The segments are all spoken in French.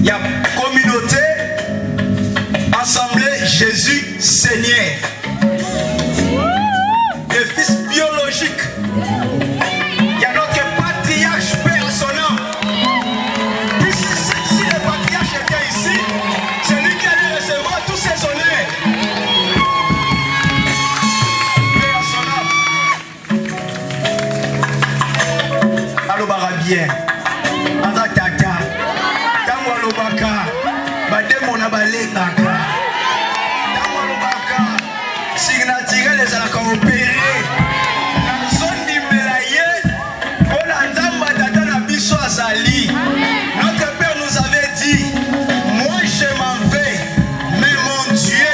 Il y a communauté, assemblée, Jésus, Seigneur. Le fils biologique. Il y a notre patriarche, Père son nom. Puis si le patriarche était ici, c'est lui qui allait recevoir tous ses honneurs. Père son nom. Allo barabien. Azatata. Tango alobaka. Bademona balengaka. Tango alobaka. Signature les alaka opéré. Notre Père nous avait dit, moi je m'en vais, mais mon Dieu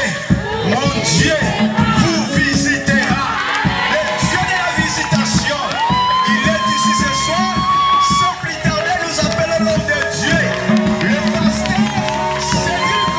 vous visitera. Le Dieu de la visitation, il est ici ce soir. Sans plus tarder, nous appelons l'homme de Dieu, le pasteur Cédric.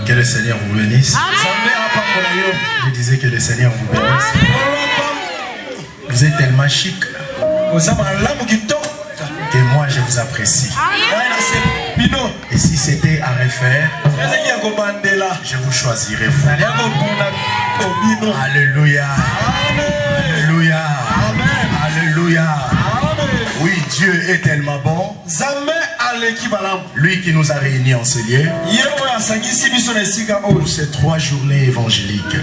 Que le Seigneur vous bénisse. Je disais que le Seigneur vous bénisse. Vous êtes tellement chic que moi je vous apprécie. Et si c'était à refaire, je vous choisirais vous. Alléluia. Alléluia. Alléluia. Oui, Dieu est tellement bon. Lui qui nous a réunis en ce lieu pour ces 3 journées évangéliques.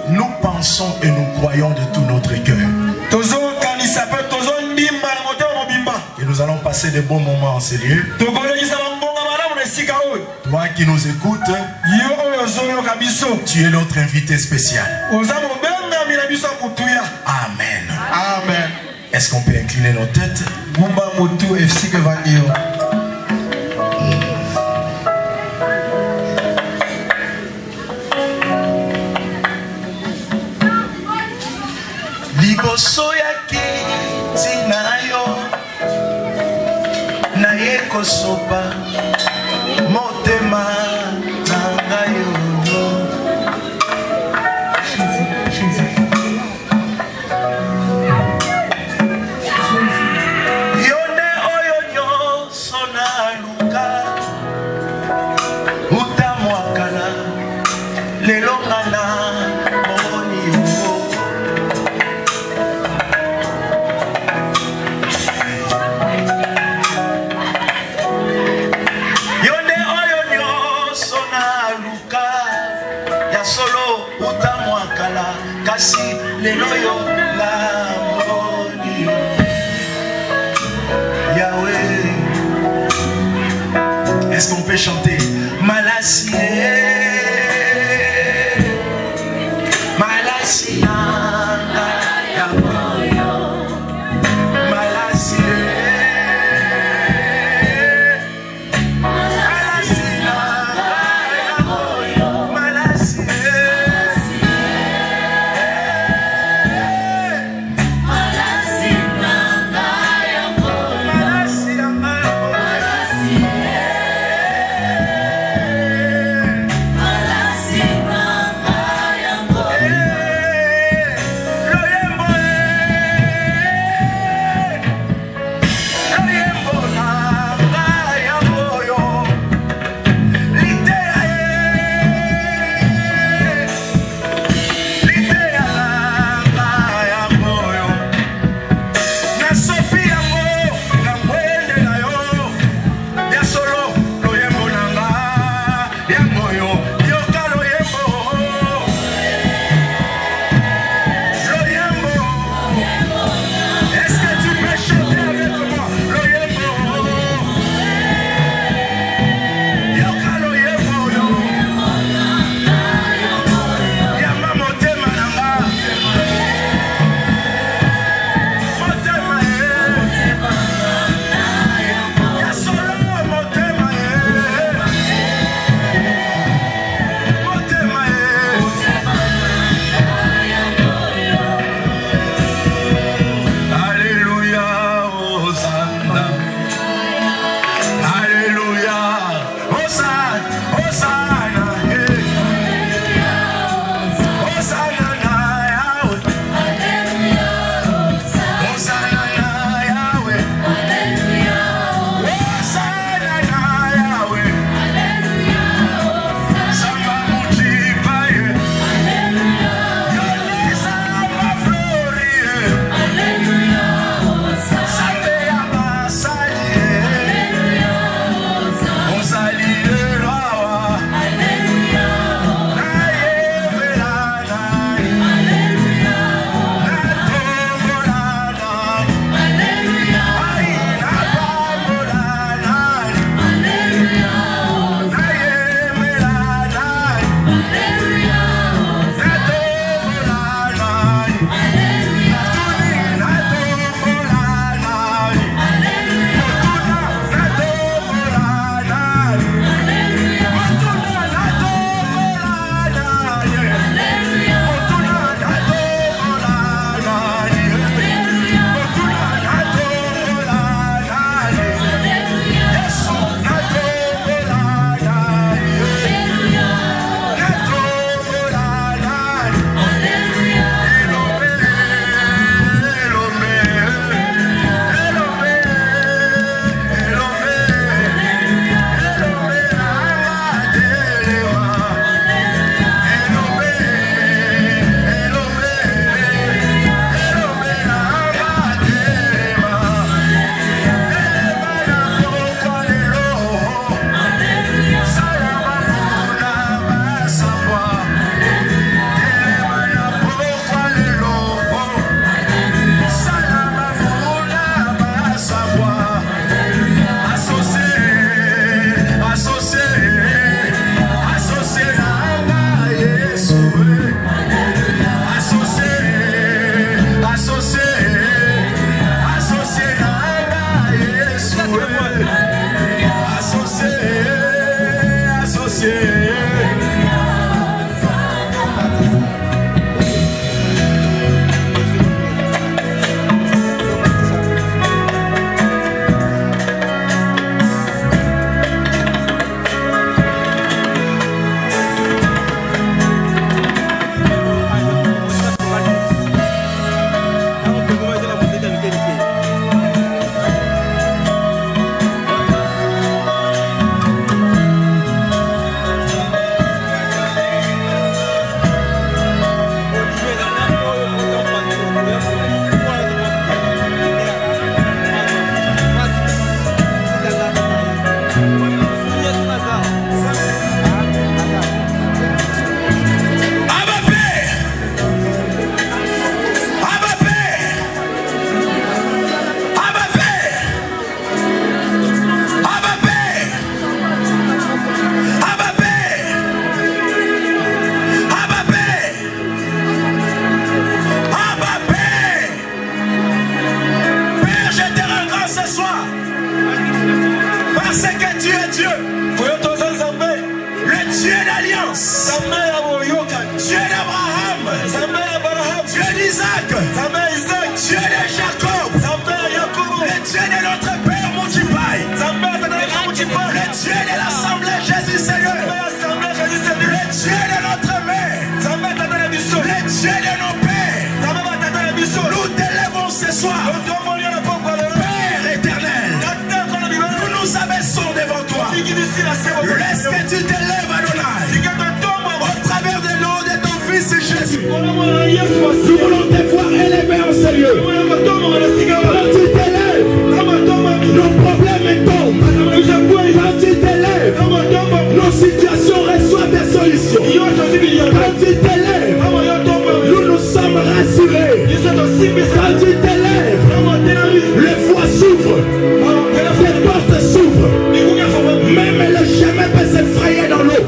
Nous pensons et nous croyons de tout notre cœur que nous allons passer de bons moments en ce lieu. Toi qui nous écoutes, tu es notre invité spécial. Amen. Amen. Est-ce qu'on peut incliner nos têtes? Liboso yaki tinayo na yeko sopa motema nangayo. Est-ce qu'on peut chanter Malasie, Malasie, Laisse que tu t'élèves, Adonai. Au travers du nom de ton Fils Jésus. Nous voulons te voir élevé en ce lieu. Quand tu t'élèves, nos problèmes tombent. Quand tu t'élèves, nos situations reçoivent des solutions. Quand tu t'élèves, nous nous sommes rassurés. Quand tu t'élèves, les voies s'ouvrent, les portes s'ouvrent. Même le chemin peut s'effrayer dans l'eau.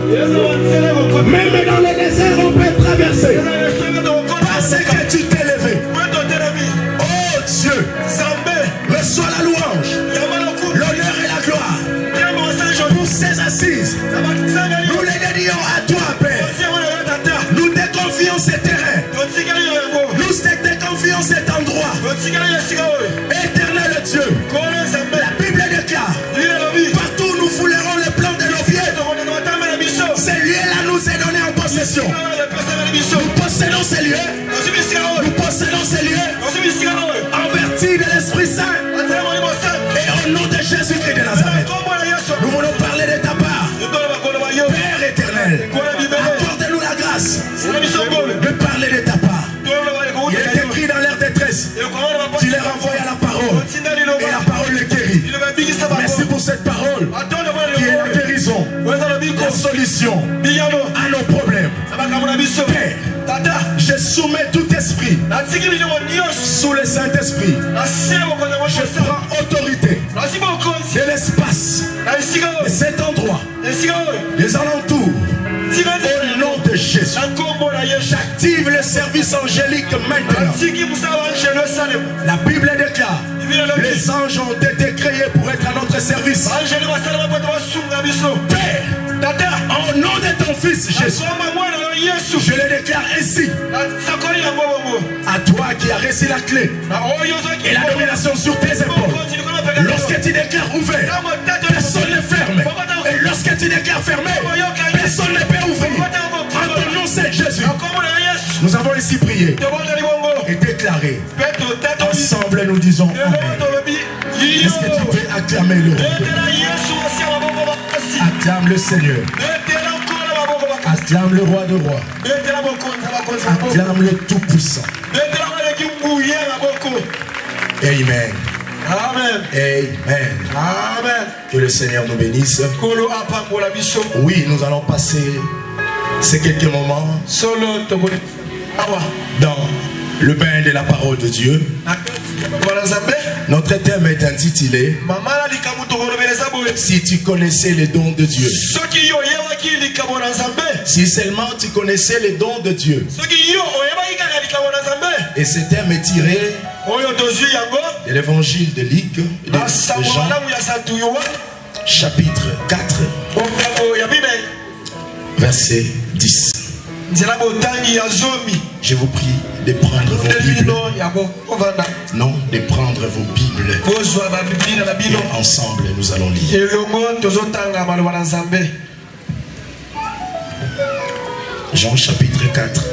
Même dans le désert, on peut traverser. Parce que tu t'es levé. Oh Dieu, reçois la louange, l'honneur et la gloire pour ces assises. Nous les dédions à toi, Père. Nous te confions ce terrain. Nous te confions cet endroit. Éternel Dieu, la Bible déclare, partout nous foulerons les plans de nos pieds. Ces lieux-là nous est donné en possession. Nous possédons ces lieux. Nous possédons ces lieux en vertu de l'Esprit Saint et au nom de Jésus-Christ de Nazareth. Nous voulons parler de ta part. Père éternel, accorde-nous la grâce de parler de ta part. Il est écrit dans leur détresse, tu les renvoies à la parole et la parole les guérit. Merci pour cette parole qui est la guérison, la solution à nos problèmes. Père, je soumets tout esprit sous le Saint-Esprit. Je prends autorité de l'espace, de cet endroit, des alentours. Au nom de Jésus, j'active le service angélique maintenant. La Bible déclare, les anges ont été créés pour être à notre service. Père, au nom de ton Fils Jésus, je le déclare ainsi. À toi qui as reçu la clé et la domination sur tes épaules. Lorsque tu déclares ouvert, personne ne ferme. Et lorsque tu déclares fermé, personne ne peut ouvrir. En ton nom, c'est Jésus. Nous avons ici prié et déclaré. Ensemble, nous disons Amen. Est-ce que tu peux acclamer le roi? Acclame le Seigneur. Acclame le roi de rois. Acclame le Tout-Puissant. Amen. Amen. Amen. Amen. Que le Seigneur nous bénisse. Oui, nous allons passer ces quelques moments dans le bain de la parole de Dieu. Notre thème est intitulé Si tu connaissais les dons de Dieu. Si seulement tu connaissais les dons de Dieu. Et ce thème est tiré de l'évangile de Luc, de Jean, chapitre 4, verset 10. Je vous prie de prendre vos Bibles. Non, de prendre vos Bibles. Et ensemble, nous allons lire. Jean chapitre 4.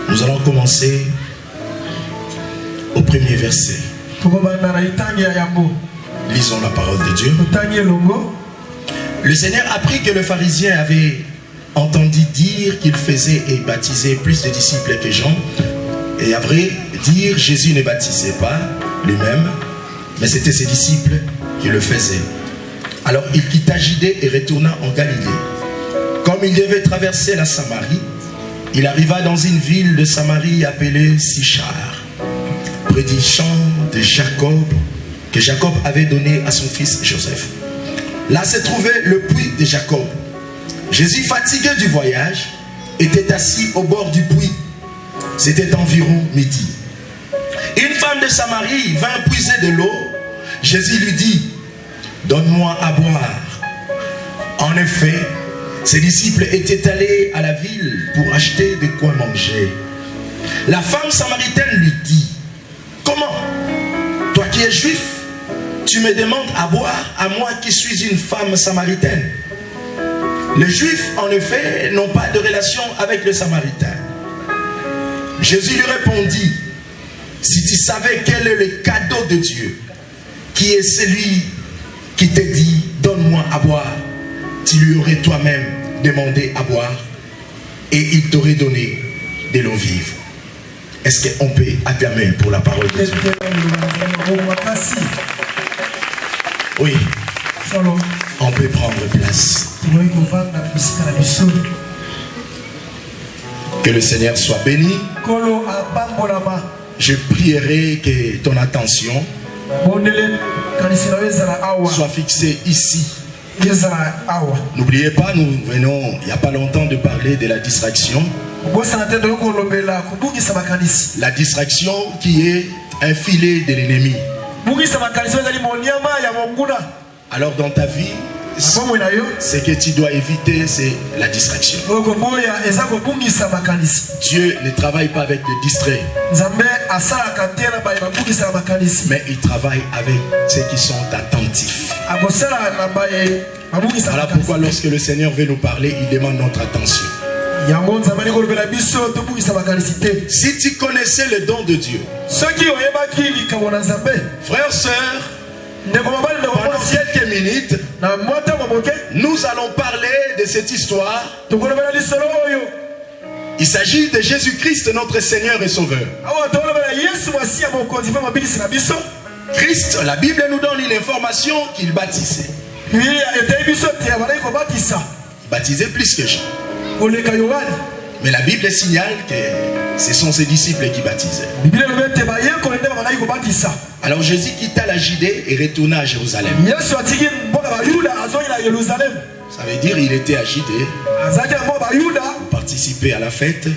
Nous allons commencer au premier verset. Lisons la parole de Dieu. Le Seigneur apprit que le pharisien avait entendu dire qu'il faisait et baptisait plus de disciples que Jean. Et à vrai dire, Jésus ne baptisait pas lui-même, mais c'était ses disciples qui le faisaient. Alors il quitta Judée et retourna en Galilée. Comme il devait traverser la Samarie, il arriva dans une ville de Samarie appelée Sichar, près du champ de Jacob, que Jacob avait donné à son fils Joseph. Là se trouvait le puits de Jacob. Jésus, fatigué du voyage, était assis au bord du puits. C'était environ midi. Une femme de Samarie vint puiser de l'eau. Jésus lui dit, donne-moi à boire. En effet, ses disciples étaient allés à la ville pour acheter de quoi manger. La femme samaritaine lui dit, comment, toi qui es juif, tu me demandes à boire à moi qui suis une femme samaritaine? Les juifs, en effet, n'ont pas de relation avec les samaritains. Jésus lui répondit, si tu savais quel est le cadeau de Dieu Qui est celui qui te dit, donne-moi à boire? Tu lui aurais toi-même demandé à boire et il t'aurait donné de l'eau vive. Est-ce qu'on peut acclamer pour la parole de Dieu? Oui. On peut prendre place. Que le Seigneur soit béni. Je prierai que ton attention soit fixée ici. N'oubliez pas, nous venons il n'y a pas longtemps de parler de la distraction. La distraction qui est un filet de l'ennemi. Alors dans ta vie, ce que tu dois éviter, c'est la distraction. Dieu ne travaille pas avec des distraits, mais il travaille avec ceux qui sont attentifs. Voilà pourquoi lorsque le Seigneur veut nous parler, il demande notre attention. Si tu connaissais le don de Dieu, frères, sœurs, pendant quelques minutes, nous allons parler de cette histoire. Il s'agit de Jésus-Christ, notre Seigneur et Sauveur. Christ, la Bible nous donne une information qu'il baptisait. Il baptisait plus que Jean. Mais la Bible signale que ce sont ses disciples qui baptisaient. Alors Jésus quitta la Judée et retourna à Jérusalem. Ça veut dire qu'il était à Judée pour participer à la fête.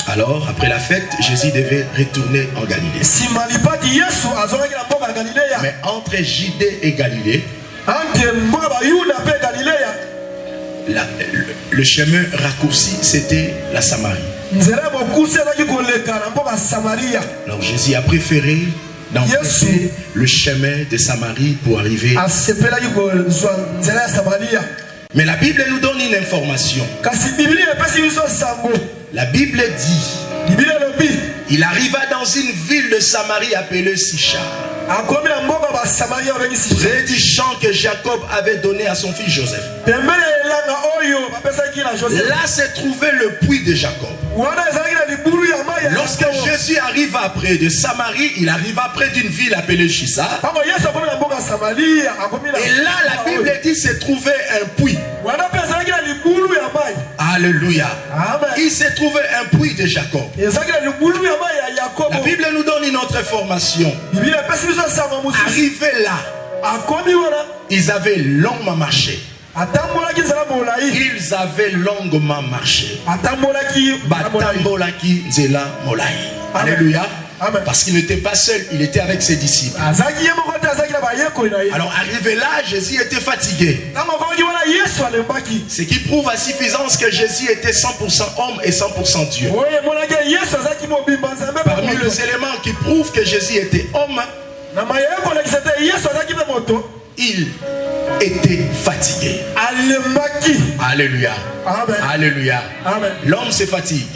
Alors après la fête, Jésus devait retourner en Galilée. Mais entre Judée et Galilée, le chemin raccourci, c'était la Samarie. Alors Jésus a préféré d'emprunter le chemin de Samarie pour arriver. Mais la Bible nous donne une information. La Bible dit, il arriva dans une ville de Samarie appelée Sichar. Près du champ que Jacob avait donné à son fils Joseph. Là se trouvait le puits de Jacob. Lorsque Jésus arriva près de Samarie, il arriva près d'une ville appelée Chissar. Et là, la Bible dit se trouvait un puits. Alléluia. Il se trouvait un puits de Jacob. La Bible nous donne une autre information. Arrivé là, ils avaient longuement marché. Ils avaient longuement marché. Alléluia. Parce qu'il n'était pas seul, il était avec ses disciples. Alors arrivé là, Jésus était fatigué. Ce qui prouve à suffisance que Jésus était 100% homme et 100% Dieu. Parmi les éléments qui prouvent que Jésus était homme, il était fatigué. Alléluia. Alléluia. L'homme se fatigue.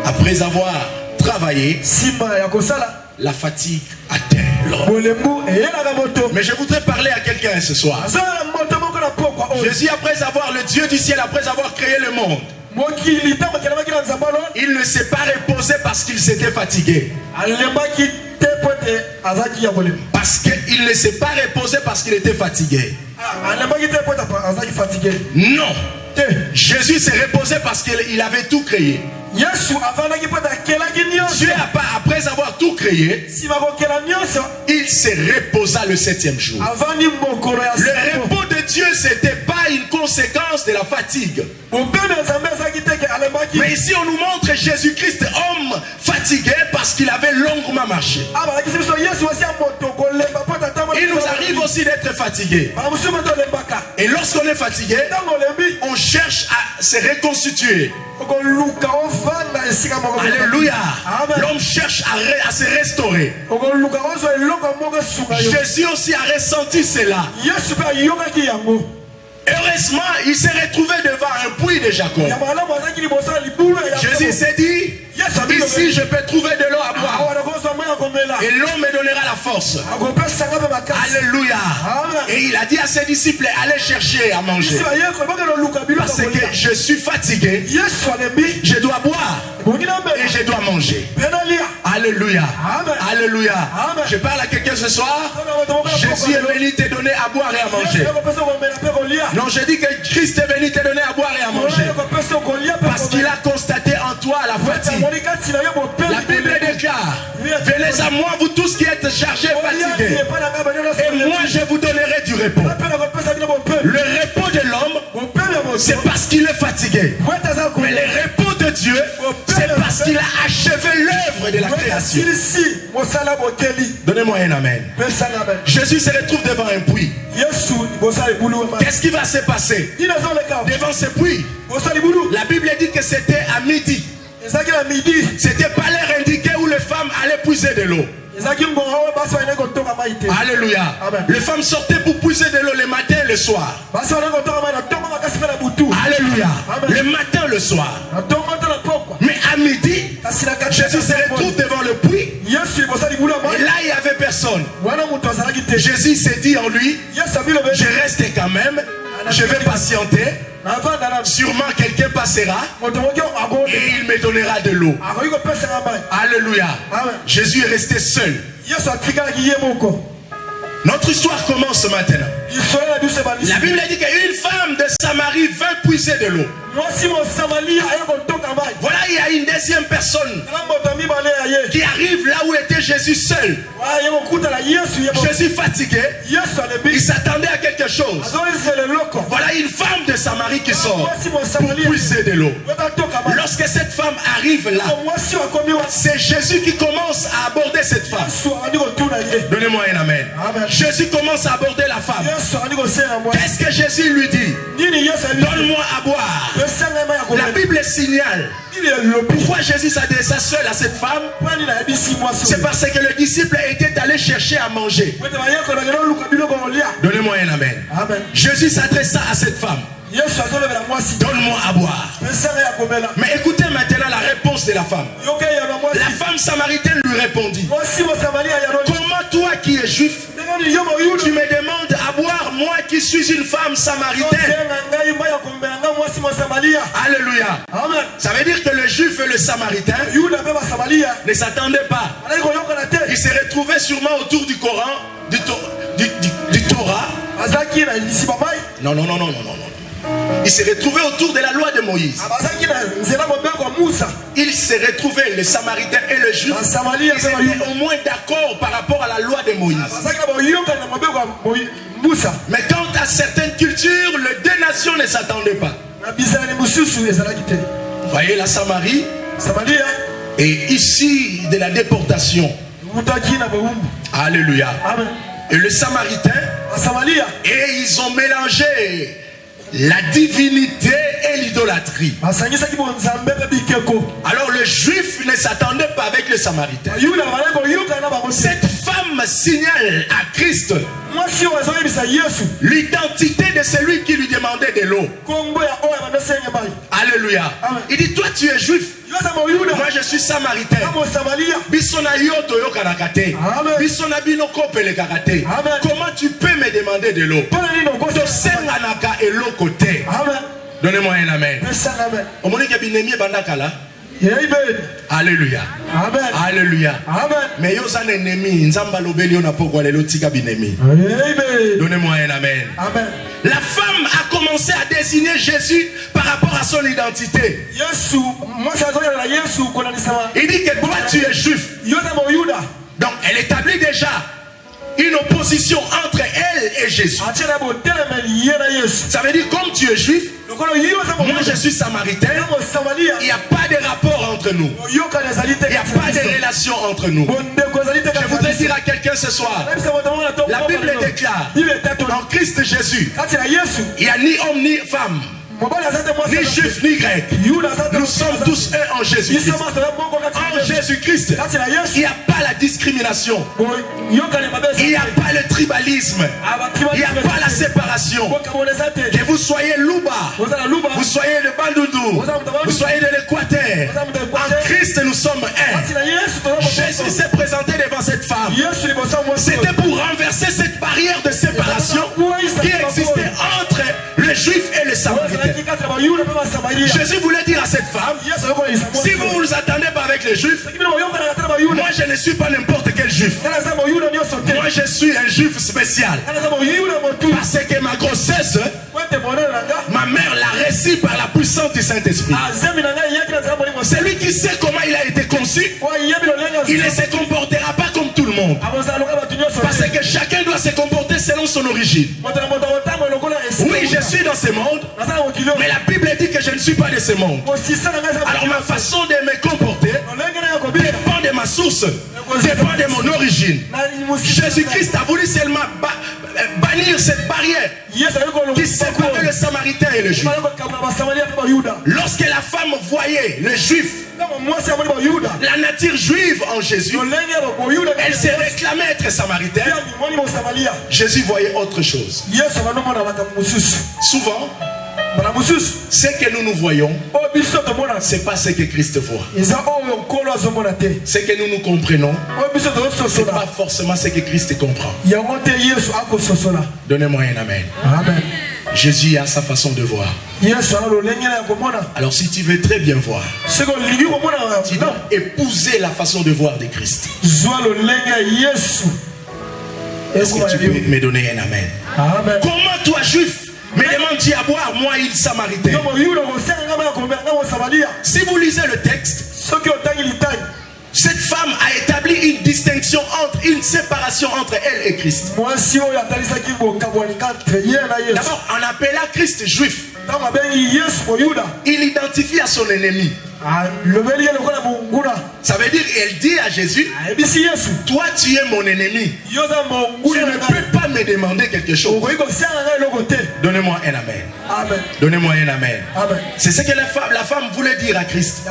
Après avoir travaillé, la fatigue atteint l'homme. Mais je voudrais parler à quelqu'un ce soir. Jésus, après avoir le Dieu du ciel, après avoir créé le monde, il ne s'est pas reposé parce qu'il s'était fatigué. Parce qu'il ne s'est pas reposé parce qu'il était fatigué. Non. Jésus s'est reposé parce qu'il avait tout créé. Dieu, après avoir tout créé, il s'est reposa le 7e jour. Le repos de Dieu, ce n'était pas une conséquence de la fatigue. Mais ici, on nous montre Jésus-Christ, homme fatigué parce qu'il avait longuement marché. Il nous arrive aussi d'être fatigué. Et lorsqu'on est fatigué, on cherche à se reconstituer. Alléluia. L'homme cherche à se restaurer. Jésus aussi a ressenti cela. Heureusement, il s'est retrouvé devant un puits de Jacob. Jésus s'est dit, Ici, je peux trouver de l'eau à boire. Et l'eau me donnera la force. Alléluia. Et il a dit à ses disciples, allez chercher à manger. Parce que je suis fatigué. Je dois boire. Et je dois manger. Alléluia. Alléluia. Je parle à quelqu'un ce soir. Jésus est venu te donner à boire et à manger. Non, je dis que Christ est venu te donner à boire et à manger. Parce qu'il a constaté en toi la fatigue. La Bible déclare, venez à moi vous tous qui êtes chargés et fatigués. Et moi je vous donnerai du repos. Le repos de l'homme, c'est parce qu'il est fatigué. Mais le repos de Dieu, c'est parce qu'il a achevé l'œuvre de la création. Donnez-moi un amen. Jésus se retrouve devant un puits. Qu'est-ce qui va se passer devant ce puits? La Bible dit que c'était à midi. C'était pas l'heure indiquée où les femmes allaient puiser de l'eau. Alléluia. Les femmes sortaient pour puiser de l'eau le matin et le soir. Alléluia. Le matin et le soir. Mais à midi, Jésus se retrouve devant le puits. Et là, il n'y avait personne. Jésus s'est dit en lui, je reste quand même, je vais patienter. Sûrement quelqu'un passera et il me donnera de l'eau. Alléluia. Jésus est resté seul. Notre histoire commence maintenant. La Bible dit qu'une femme de Samarie vint puiser de l'eau. Voilà, il y a une deuxième personne qui arrive là où était Jésus seul. Jésus fatigué, il s'attendait à quelque chose. Voilà une femme de Samarie qui sort pour puiser de l'eau. Lorsque cette femme arrive là, c'est Jésus qui commence à aborder cette femme. Donnez-moi un amen. Jésus commence à aborder la femme. Qu'est-ce que Jésus lui dit? Donne-moi à boire. La Bible signale pourquoi Jésus s'adressa seul à cette femme. C'est parce que le disciple était allé chercher à manger. Donnez-moi un amen. Jésus s'adressa à cette femme. Donne-moi à boire. Mais écoutez maintenant la réponse de la femme. La femme samaritaine lui répondit, comment toi qui es juif, tu me demandes à boire, moi qui suis une femme samaritaine? Alléluia. Ça veut dire que le juif et le samaritain ne s'attendaient pas. Ils se retrouvaient sûrement autour du Coran, du Torah. Non. Il s'est retrouvé autour de la loi de Moïse. Il s'est retrouvé, le Samaritain et le Juif, ils étaient au moins d'accord par rapport à la loi de Moïse. Mais quant à certaines cultures, les deux nations ne s'attendaient pas. Voyez la Samarie et ici de la déportation. Alléluia. Et le Samaritain, et ils ont mélangé la divinité et l'idolâtrie. Alors le juif ne s'attendait pas avec le samaritain. Cette femme signale à Christ l'identité de celui qui lui demandait de l'eau. Alléluia. Il dit, toi tu es juif, moi je suis samaritain. Comment tu peux me demander de l'eau? Donnez-moi un amen. Alléluia. Alléluia. Mais yo san ennemi, nzamba lobeli on a pourquoi les lotika binemi. Donnez-moi un amen. La femme a commencé à désigner Jésus par rapport à son identité. Il dit que toi tu es juif. Donc elle établit déjà une opposition entre elle et Jésus. Ça veut dire comme tu es juif, moi je suis samaritain, il n'y a pas de rapport entre nous. Il n'y a pas de relation entre nous. Je voudrais dire à quelqu'un ce soir, la Bible déclare, en Christ Jésus, il n'y a ni homme ni femme. ni juif ni grec. Nous sommes tous un en Jésus-Christ. En Jésus-Christ, il n'y a pas la discrimination. Il n'y a pas le tribalisme. Il n'y a pas la séparation. Que vous soyez Luba, vous soyez de Bandundu, vous soyez de l'Équateur. En Christ, nous sommes un. Jésus s'est présenté devant cette femme. C'était pour renverser cette barrière de séparation qui existait entre le juif et le samaritain. Jésus voulait dire à cette femme, si vous ne vous attendez pas avec les juifs, moi je ne suis pas n'importe quel juif. Moi je suis un juif spécial. Parce que ma grossesse, ma mère l'a reçue par la puissance du Saint-Esprit. C'est lui qui sait comment il a été conçu. Il ne se comportera pas comme tout le monde. Parce que chacun doit se comporter selon son origine. Oui, je suis dans ce monde, mais la Bible dit que je ne suis pas de ce monde. Alors ma façon de me comporter dépend de ma source, dépend de mon origine. Jésus-Christ a voulu seulement bannir cette barrière qui séparait le samaritain et le juif. Lorsque la femme voyait le juif, la nature juive en Jésus, elle se réclamait être samaritain. Jésus voyait autre chose. Souvent, ce que nous voyons, c'est pas ce que Christ voit. Ce que nous comprenons, c'est pas forcément ce que Christ comprend. Donnez-moi un amen. Amen. Jésus a sa façon de voir. Alors si tu veux très bien voir, tu dois épouser la façon de voir de Christ. Est-ce que tu peux me donner un amen? Amen. Comment toi juif me demandes-tu à boire, moi il samaritain? Si vous lisez le texte, cette femme a établi une distinction entre, une séparation entre elle et Christ. D'abord, en appelant Christ juif, il identifie à son ennemi. Ça veut dire, elle dit à Jésus, toi tu es mon ennemi. Tu ne peux pas me demander quelque chose. Donnez-moi un amen. Amen. Donnez-moi un amen. Amen. C'est ce que la femme voulait dire à Christ.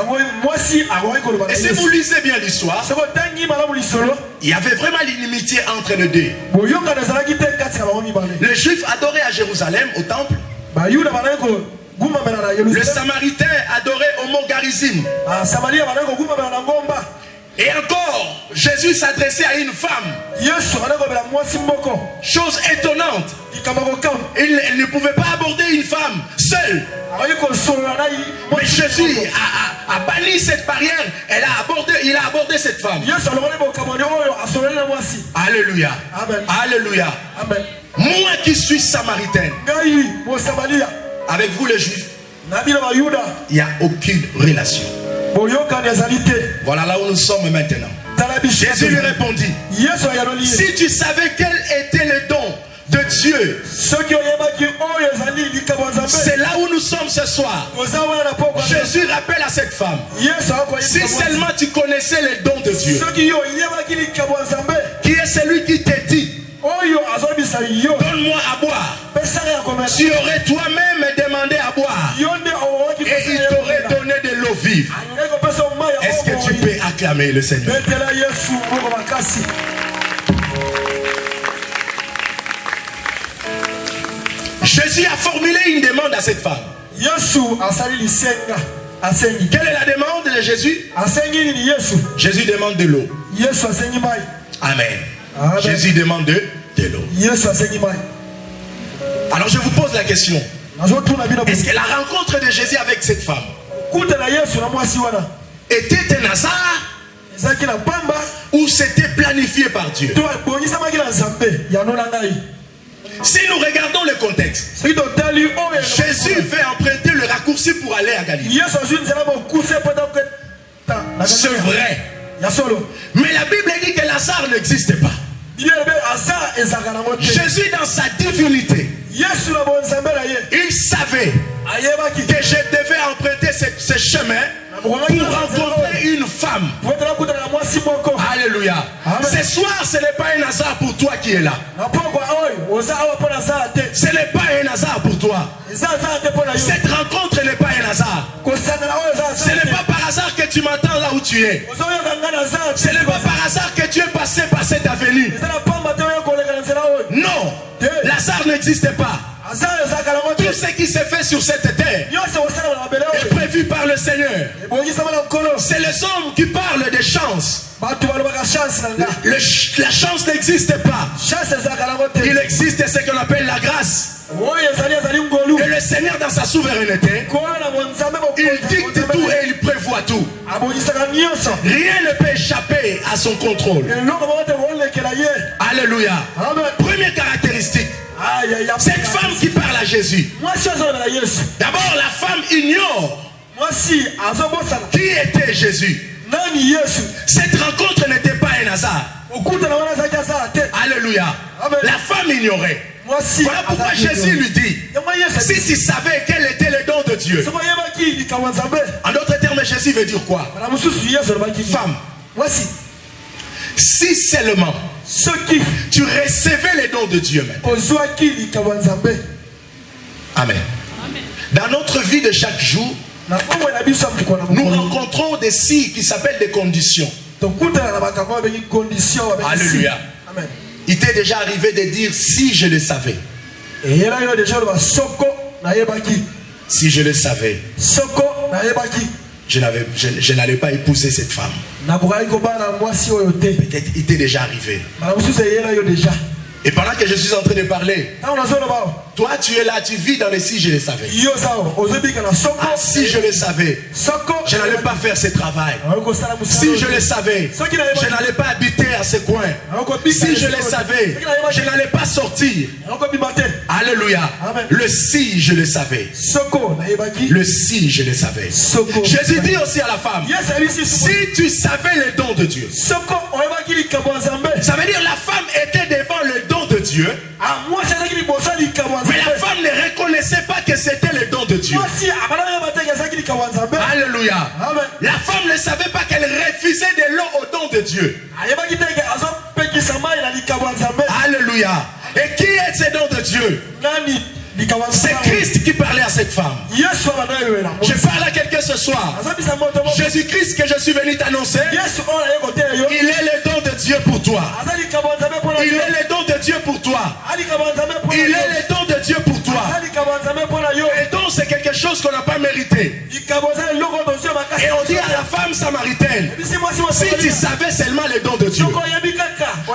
Et si vous lisez bien l'histoire, il y avait vraiment l'inimitié entre les deux. Les Juifs adoraient à Jérusalem, au temple. Le Samaritain adorait au mont Garizim. Et encore, Jésus s'adressait à une femme. Chose étonnante. Il ne pouvait pas aborder une femme seule. Mais Jésus a banni cette barrière. Il a abordé cette femme. Alléluia. Amen. Alléluia. Amen. Moi qui suis samaritain, avec vous les Juifs, il n'y a aucune relation. Voilà là où nous sommes maintenant. Jésus lui répondit, si tu savais quel était le don de Dieu, c'est là où nous sommes ce soir. Jésus rappelle à cette femme, si seulement tu connaissais le don de Dieu, qui est celui qui te dit, donne-moi à boire, tu aurais toi-même demandé à boire et il t'aurait donné de l'eau vive. Est-ce que tu peux acclamer le Seigneur? Jésus a formulé une demande à cette femme. Quelle est la demande de Jésus? Jésus demande de l'eau. Amen. Amen. Jésus demande de l'eau. Alors je vous pose la question. Est-ce que la rencontre de Jésus avec cette femme était un hasard ou c'était planifié par Dieu? Si nous regardons le contexte, Jésus veut emprunter le raccourci pour aller à Galilée. C'est vrai. Mais la Bible dit que Lazare n'existe pas. Jésus dans sa divinité, il savait que je devais emprunter ce chemin pour rencontrer une femme. Alléluia. Ce soir, ce n'est pas un hasard pour toi qui est là. Ce n'est pas un hasard pour toi. Cette rencontre n'est pas un hasard. Ce n'est pas par hasard que tu m'attends là où tu es. Ce n'est pas par hasard que tu es passé par cette avenue. Non, l'hasard n'existe pas. Tout ce qui s'est fait sur cette terre est prévu par le Seigneur. C'est les hommes qui parlent de chance. La chance n'existe pas. Il existe ce qu'on appelle la grâce. Et le Seigneur, dans sa souveraineté, il dicte tout et il prévoit tout. Rien ne peut échapper à son contrôle. Alléluia. Première caractéristique, cette femme qui parle à Jésus. D'abord, la femme ignore qui était Jésus. Cette rencontre n'était pas un hasard. Alléluia. La femme ignorait. Voilà pourquoi Jésus lui dit, si tu savais quel était le don de Dieu. En d'autres termes, Jésus veut dire quoi? Femme, si seulement tu recevais les dons de Dieu même. Amen. Dans notre vie de chaque jour, nous rencontrons des signes qui s'appellent des conditions. Alléluia. Il t'est déjà arrivé de dire si je le savais. Si je le savais, je n'allais pas épouser cette femme. Peut-être il t'est déjà arrivé. Et pendant que je suis en train de parler, toi tu es là, tu vis dans les si je le savais. Ah, si je le savais, je n'allais pas faire ce travail. Si je le savais, je n'allais pas habiter à ce coin. Si je le savais, je n'allais pas sortir. Alléluia. Le si je le savais. Le si je le savais. Jésus dit aussi à la femme, si tu savais les dons de Dieu. Ça veut dire la femme était devant le don de Dieu. Mais la femme ne reconnaissait pas que c'était le don de Dieu. Alléluia. La femme ne savait pas qu'elle refusait de l'eau au don de Dieu. Alléluia. Et qui est ce don de Dieu? C'est Christ qui parlait à cette femme. Je parle à quelqu'un ce soir. Jésus-Christ que je suis venu t'annoncer, il est le don de Dieu pour toi. Il est le don de Dieu pour toi. Il est le don de Dieu pour toi. Et donc c'est quelque chose qu'on n'a pas mérité. Et on dit à la femme samaritaine, si tu savais seulement le don de Dieu,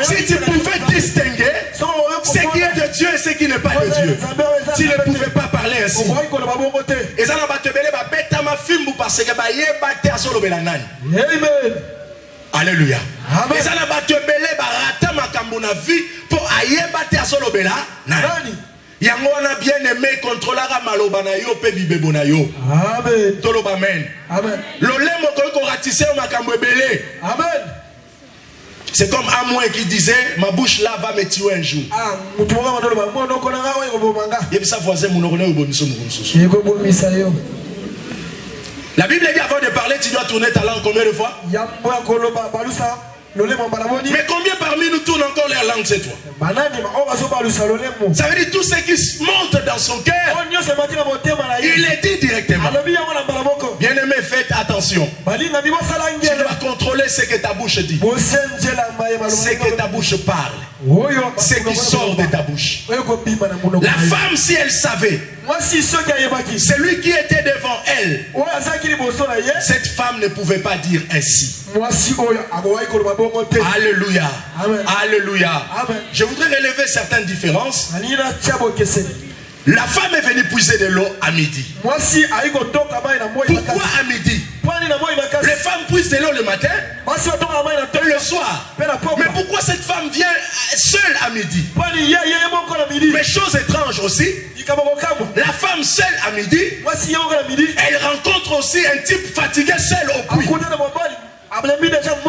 si tu pouvais distinguer ce qui est de Dieu et ce qui n'est pas de Dieu, tu ne pouvais pas parler ainsi. Et ça n'a pas te belé, alléluia. Et ça n'a pas te belé, rata makambona vie pour ayeba te asolobela nani. Yango wana bien aimé contrôlera malobana yo pe bibebona yo. Amen. Toloba amen. Amen. Lolemo ko ratissé makambo belé. Amen. C'est comme Amoué qui disait, ma bouche là va me tuer un jour. La Bible dit avant de parler, tu dois tourner ta langue combien de fois? Mais combien parmi nous tournent encore leur langue cette fois? Ça veut dire tout ce qui monte dans son cœur, il le dit directement. Bien aimé, faites attention. Tu dois contrôler ce que ta bouche dit, ce que ta bouche parle, ce qui sort de ta bouche. La femme, si elle savait, celui qui était devant elle, cette femme ne pouvait pas dire ainsi. Alléluia. Amen. Alléluia. Amen. Je voudrais relever certaines différences. La femme est venue puiser de l'eau à midi. Pourquoi à midi? Les femmes puisent de l'eau le matin et le soir. Mais pourquoi cette femme vient seule à midi? Mais chose étrange aussi, la femme seule à midi, elle rencontre aussi un type fatigué seul au puits.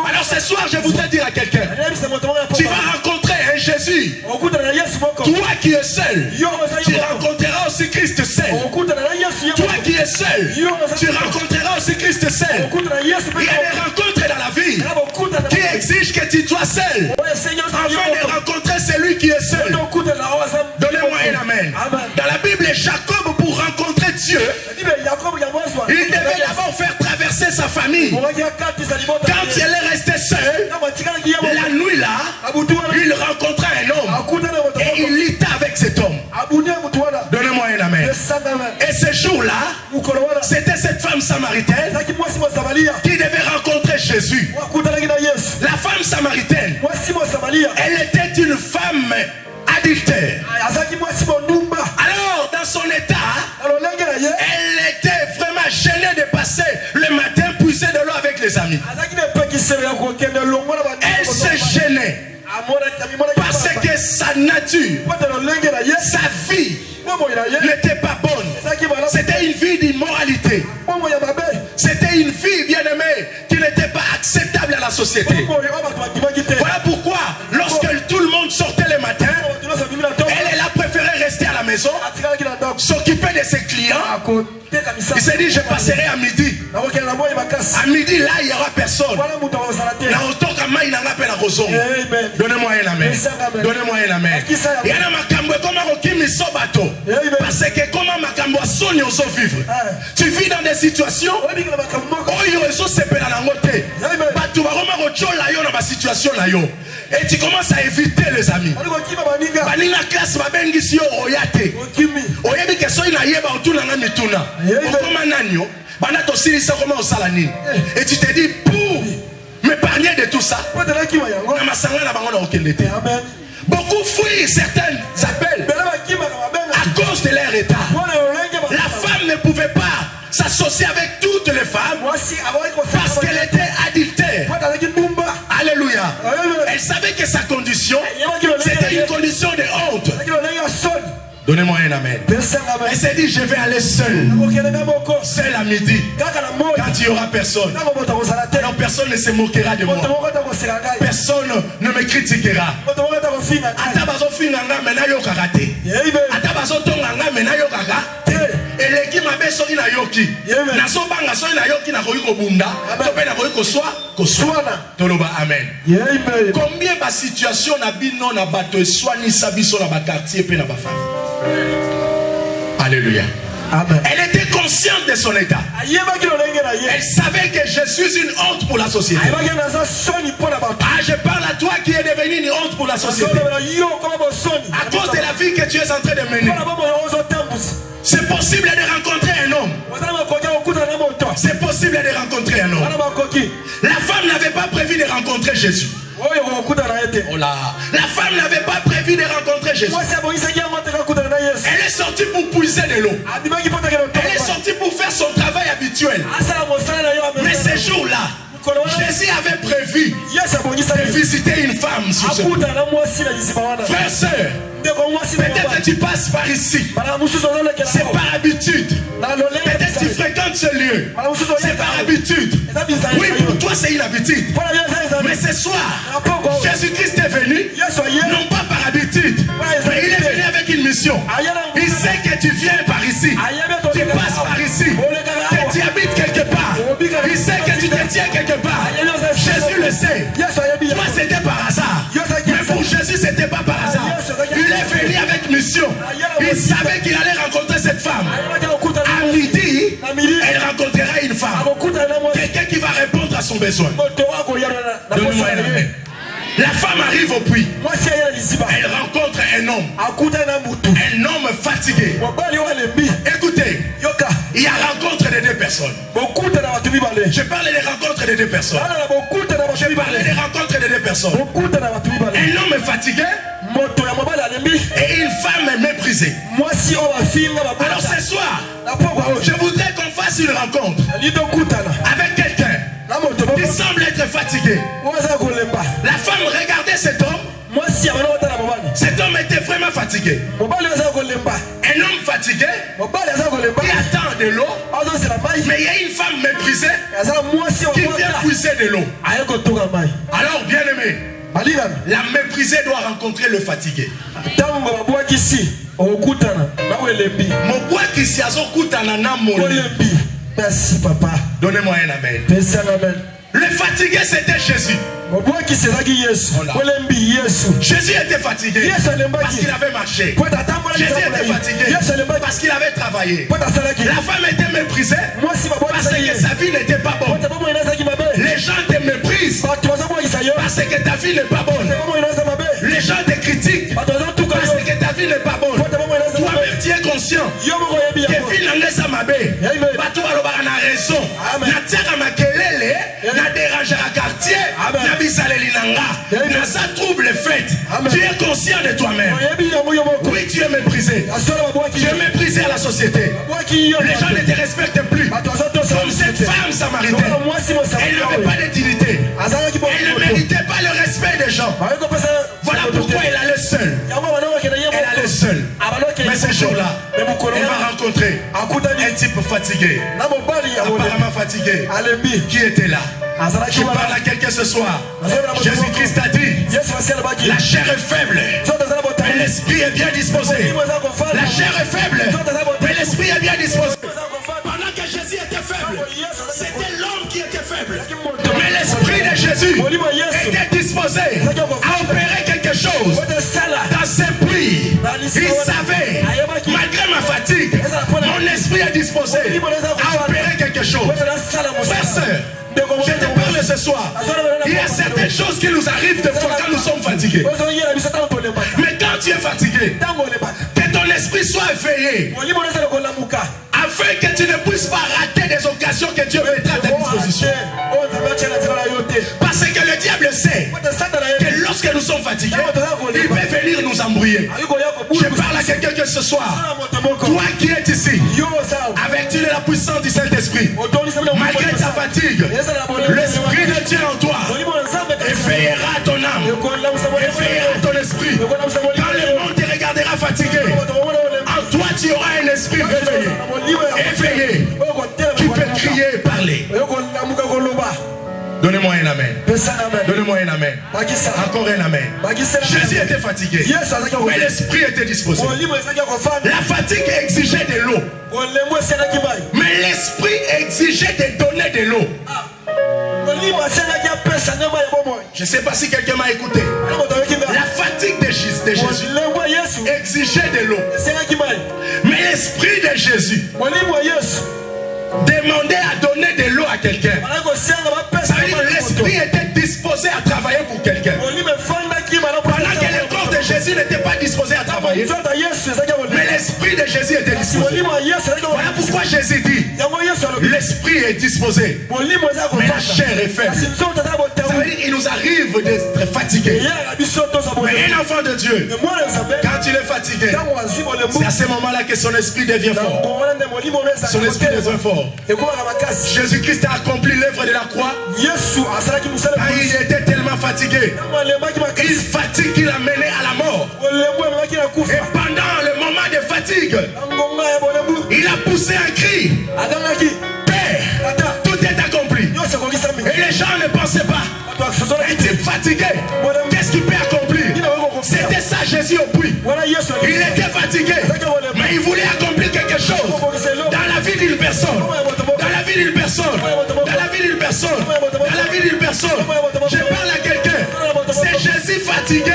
Alors ce soir, je voudrais dire à quelqu'un, tu vas rencontrer un Jésus. Toi qui es seul, tu rencontreras aussi Christ seul. Toi qui es seul, tu rencontreras aussi Christ seul. Il y a des rencontres dans la vie qui exige que tu sois seul afin de rencontrer celui qui est seul. Donnez-moi un amen. Dans la Bible, Jacob, pour rencontrer Dieu, il devait d'abord faire traverser sa famille. Quand il est resté seul, la nuit là, il rencontra un homme et il lutta avec cet homme. Donnez-moi un amen. Et ce jour-là, c'était cette femme samaritaine qui devait rencontrer Jésus. La femme samaritaine, elle était une femme adultère. Alors, dans son état, elle était vraiment gênée de passer le matin puiser de l'eau avec les amis. Elle se gênait parce que sa nature, sa vie n'était pas bonne. C'était une vie d'immoralité. C'était une vie, bien aimée, qui n'était pas acceptable à la société. Voilà pourquoi, lorsque tout le monde sortait le matin, elle a préféré rester à la maison, s'occuper de ses clients. Il s'est dit, je passerai à midi. À midi, là, il n'y aura personne. Donnez-moi un amen. Donnez-moi un amen. Il y a un makambo comme un kimi sobato. Parce que comme un makambo a sonné aux eaux vivre. Tu vis dans des situations où il y a des choses qui se passent dans le côté. Tu vas remarquer dans ma situation. Et tu commences à éviter les amis. Banina classe va bengi si oyate. Oyebi ke soy na yeba otuna na mituna. Okoma nanyo, bana to silisa comment osalani. Et tu te dis pour m'épargner de tout ça. Na masanga na bango na okendete. Beaucoup fuient certains appels à cause de leur état. La femme ne pouvait pas s'associer avec toutes les femmes parce qu'elle était adultère. Alléluia. Elle savait que sa condition, c'était une condition de honte. Donnez-moi un amen. Elle s'est dit, je vais aller seule. Seule à midi. Quand il n'y aura personne. Alors personne ne se moquera de moi. Personne ne me critiquera. Atabazo finanga mena yo karate. Atabazo tonganga mena yo kaka. Eleki mabe soki na yoki. Naso banga soki na yoki na koyi kobunda. Tope na koyi koswana. Toloba amen. Combien ba situation na bino na bato eswani sabiso na ba quartier pe na ba famille. Alléluia. Amen. Elle était consciente de son état. Elle savait que je suis une honte pour la société. Ah, je parle à toi qui est devenu une honte pour la société. À cause de la vie que tu es en train de mener. C'est possible de rencontrer un homme. C'est possible de rencontrer un homme. La femme n'avait pas prévu de rencontrer Jésus. Oh là. La femme n'avait pas prévu de rencontrer Jésus. Elle est sortie pour puiser de l'eau. Elle est sortie pour faire son travail habituel. Mais ce jour-là, Jésus avait prévu de visiter une femme sur ce coup. Frère, sœur, peut-être tu passes par ici. C'est par habitude. Peut-être tu fréquentes ce lieu. C'est par habitude. Oui, pour toi c'est une habitude. Mais ce soir, Jésus-Christ est venu, non pas par habitude, mais il est venu avec une mission. Il sait que tu viens par ici. Tu passes par ici. Que tu habites quelque part. Il sait que tu te tiens quelque part. Jésus le sait. Toi c'était par hasard. Mais pour Jésus c'était pas par hasard. Il est venu avec mission. Il savait qu'il allait rencontrer cette femme. À midi, elle rencontrera une femme. Quelqu'un qui va répondre à son besoin. Donne-moi un amen. La femme arrive au puits. Elle rencontre un homme. Un homme fatigué. Écoutez, il y a rencontre de deux personnes. Je parle des rencontres de deux personnes. Je parle des rencontres de deux personnes. Un homme fatigué et une femme méprisée. Alors ce soir, je voudrais qu'on fasse une rencontre avec quelqu'un qui semble être fatigué. La femme regardait cet homme. Cet homme était vraiment fatigué. Un homme fatigué qui attend de l'eau, mais il y a une femme méprisée qui vient puiser de l'eau. Alors bien aimé, la méprisée doit rencontrer le fatigué. Merci papa. Donnez-moi un amen. Le fatigué c'était Jésus. Jésus était fatigué parce qu'il avait marché. Jésus était fatigué parce qu'il avait travaillé. La femme était méprisée parce que sa vie n'était pas bonne. Les gens te méprisent parce que ta vie n'est pas bonne. Les gens te critiquent parce que ta vie n'est pas bonne. Toi-même tu es conscient que vie n'a pas mabé. Bato alobaka na raison. Na tiaka makelele, na dérange à quartier, na bisaleli nanga. Na sa trouble fait. Tu es conscient de toi-même. Oui, tu es méprisé. Tu es méprisé à la société. Les gens ne te respectent plus. Comme cette femme samaritaine. Elle n'avait pas de dignité. Elle ne méritait pas le respect des gens. Voilà pourquoi elle allait seule. Elle allait seule. Mais ce jour-là, elle va rencontrer un type fatigué. Apparemment fatigué. Qui était là? Je parle à quelqu'un ce soir. Jésus-Christ a dit, la chair est faible, mais l'esprit est bien disposé. La chair est faible, mais l'esprit est bien disposé. Pendant que Jésus était faible, c'était l'homme qui était faible. Mais l'esprit de Jésus était disposé à opérer quelque chose dans ses plis. Il savait, malgré ma fatigue, mon esprit est disposé à opérer quelque chose. Frère, sœur, je te parle ce soir. Il y a certaines choses qui nous arrivent des fois quand nous sommes fatigués. Mais quand tu es fatigué, que ton esprit soit éveillé, afin que tu ne puisses pas rater des occasions que Dieu mettra à ta disposition. Parce que le diable sait que lorsque nous sommes fatigués, il peut venir nous embrouiller. Je parle à quelqu'un que ce soir, toi qui es ici, avec la puissance du Saint-Esprit, malgré ta fatigue, l'Esprit de Dieu en toi éveillera ton âme, éveillera ton esprit. Quand le monde te regardera fatigué, en toi tu auras un esprit réveillé, éveillé, qui peut crier et parler. Donnez-moi un amen. Donnez-moi un amen. Encore un amen. Jésus était fatigué, mais l'esprit était disposé. La fatigue exigeait de l'eau, mais l'esprit exigeait de donner de l'eau. Je ne sais pas si quelqu'un m'a écouté. La fatigue de Jésus exigeait de l'eau, mais l'esprit de Jésus demandait à donner de l'eau à quelqu'un. Ça veut dire que l'esprit était disposé à travailler pour quelqu'un. Pendant que le corps de Jésus n'était pas disposé à travailler, mais l'esprit de Jésus était disposé. Voilà pourquoi Jésus dit, l'esprit est disposé, mais la chair est faible. Ça veut dire qu'il nous arrive d'être fatigués. Mais un enfant de Dieu, quand il est fatigué, c'est à ce moment-là que son esprit devient fort. Son esprit devient fort. Jésus-Christ a accompli l'œuvre de la croix. Il était tellement fatigué, il fatigue qu'il a mené à la mort. Et pendant le moment de fatigue, il a poussé un cri, Père, tout est accompli. Et les gens ne pensaient pas, un type fatigué, qu'est-ce qu'il peut accomplir? C'était ça Jésus au puits. Il était fatigué, mais il voulait accomplir quelque chose dans la vie d'une personne. Dans la vie d'une personne. Dans la vie d'une personne. Dans la vie d'une personne. Je parle à quelqu'un. C'est Jésus fatigué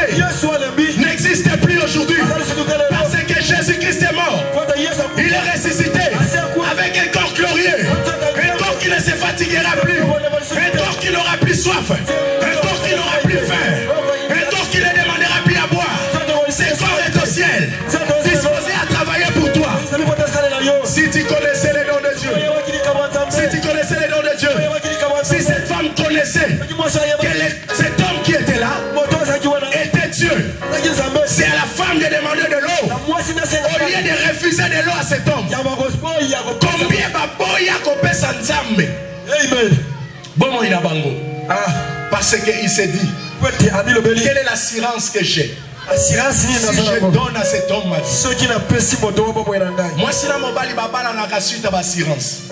n'existe plus aujourd'hui. Parce que Jésus-Christ est mort. Il est ressuscité avec un corps glorieux. Un corps qui ne se fatiguera plus. Un corps qui n'aura plus soif. Un corps qui n'aura plus faim. Un corps qui ne demandera plus à boire. Ce corps est au ciel, disposé à travailler pour toi. Si tu connaissais les noms de Dieu, si tu connaissais les noms de Dieu, si cette femme connaissait que cet homme qui était là était Dieu, c'est à la femme de demander de l'eau au lieu de refuser de l'eau à cet homme. Combien baboya kopesa nzambe? Bon, il a bango. Parce qu'il s'est dit, quelle est l'assurance que j'ai si je donne à cet homme ma vie? Moi, si la mobile babala n'a pas suite à l'assurance.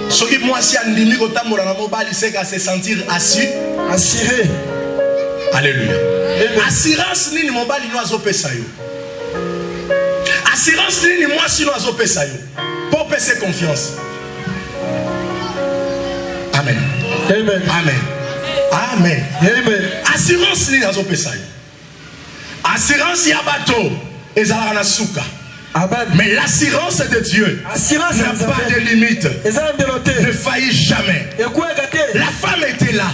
Ce qui moi, si on dit que la mobile, c'est qu'à se sentir assuré. Alléluia. Assurance ni mobile nous a opé ça yo. Assurance ni moi si nous a opé ça yo. Pour passer confiance. Amen. Amen. Amen. Amen. Amen. Assurance ni nazo pesa. Assurance ya bateau ezala na suka. Amen. Mais l'assurance de Dieu n'a pas de limite. Ne faillit jamais. La femme était là.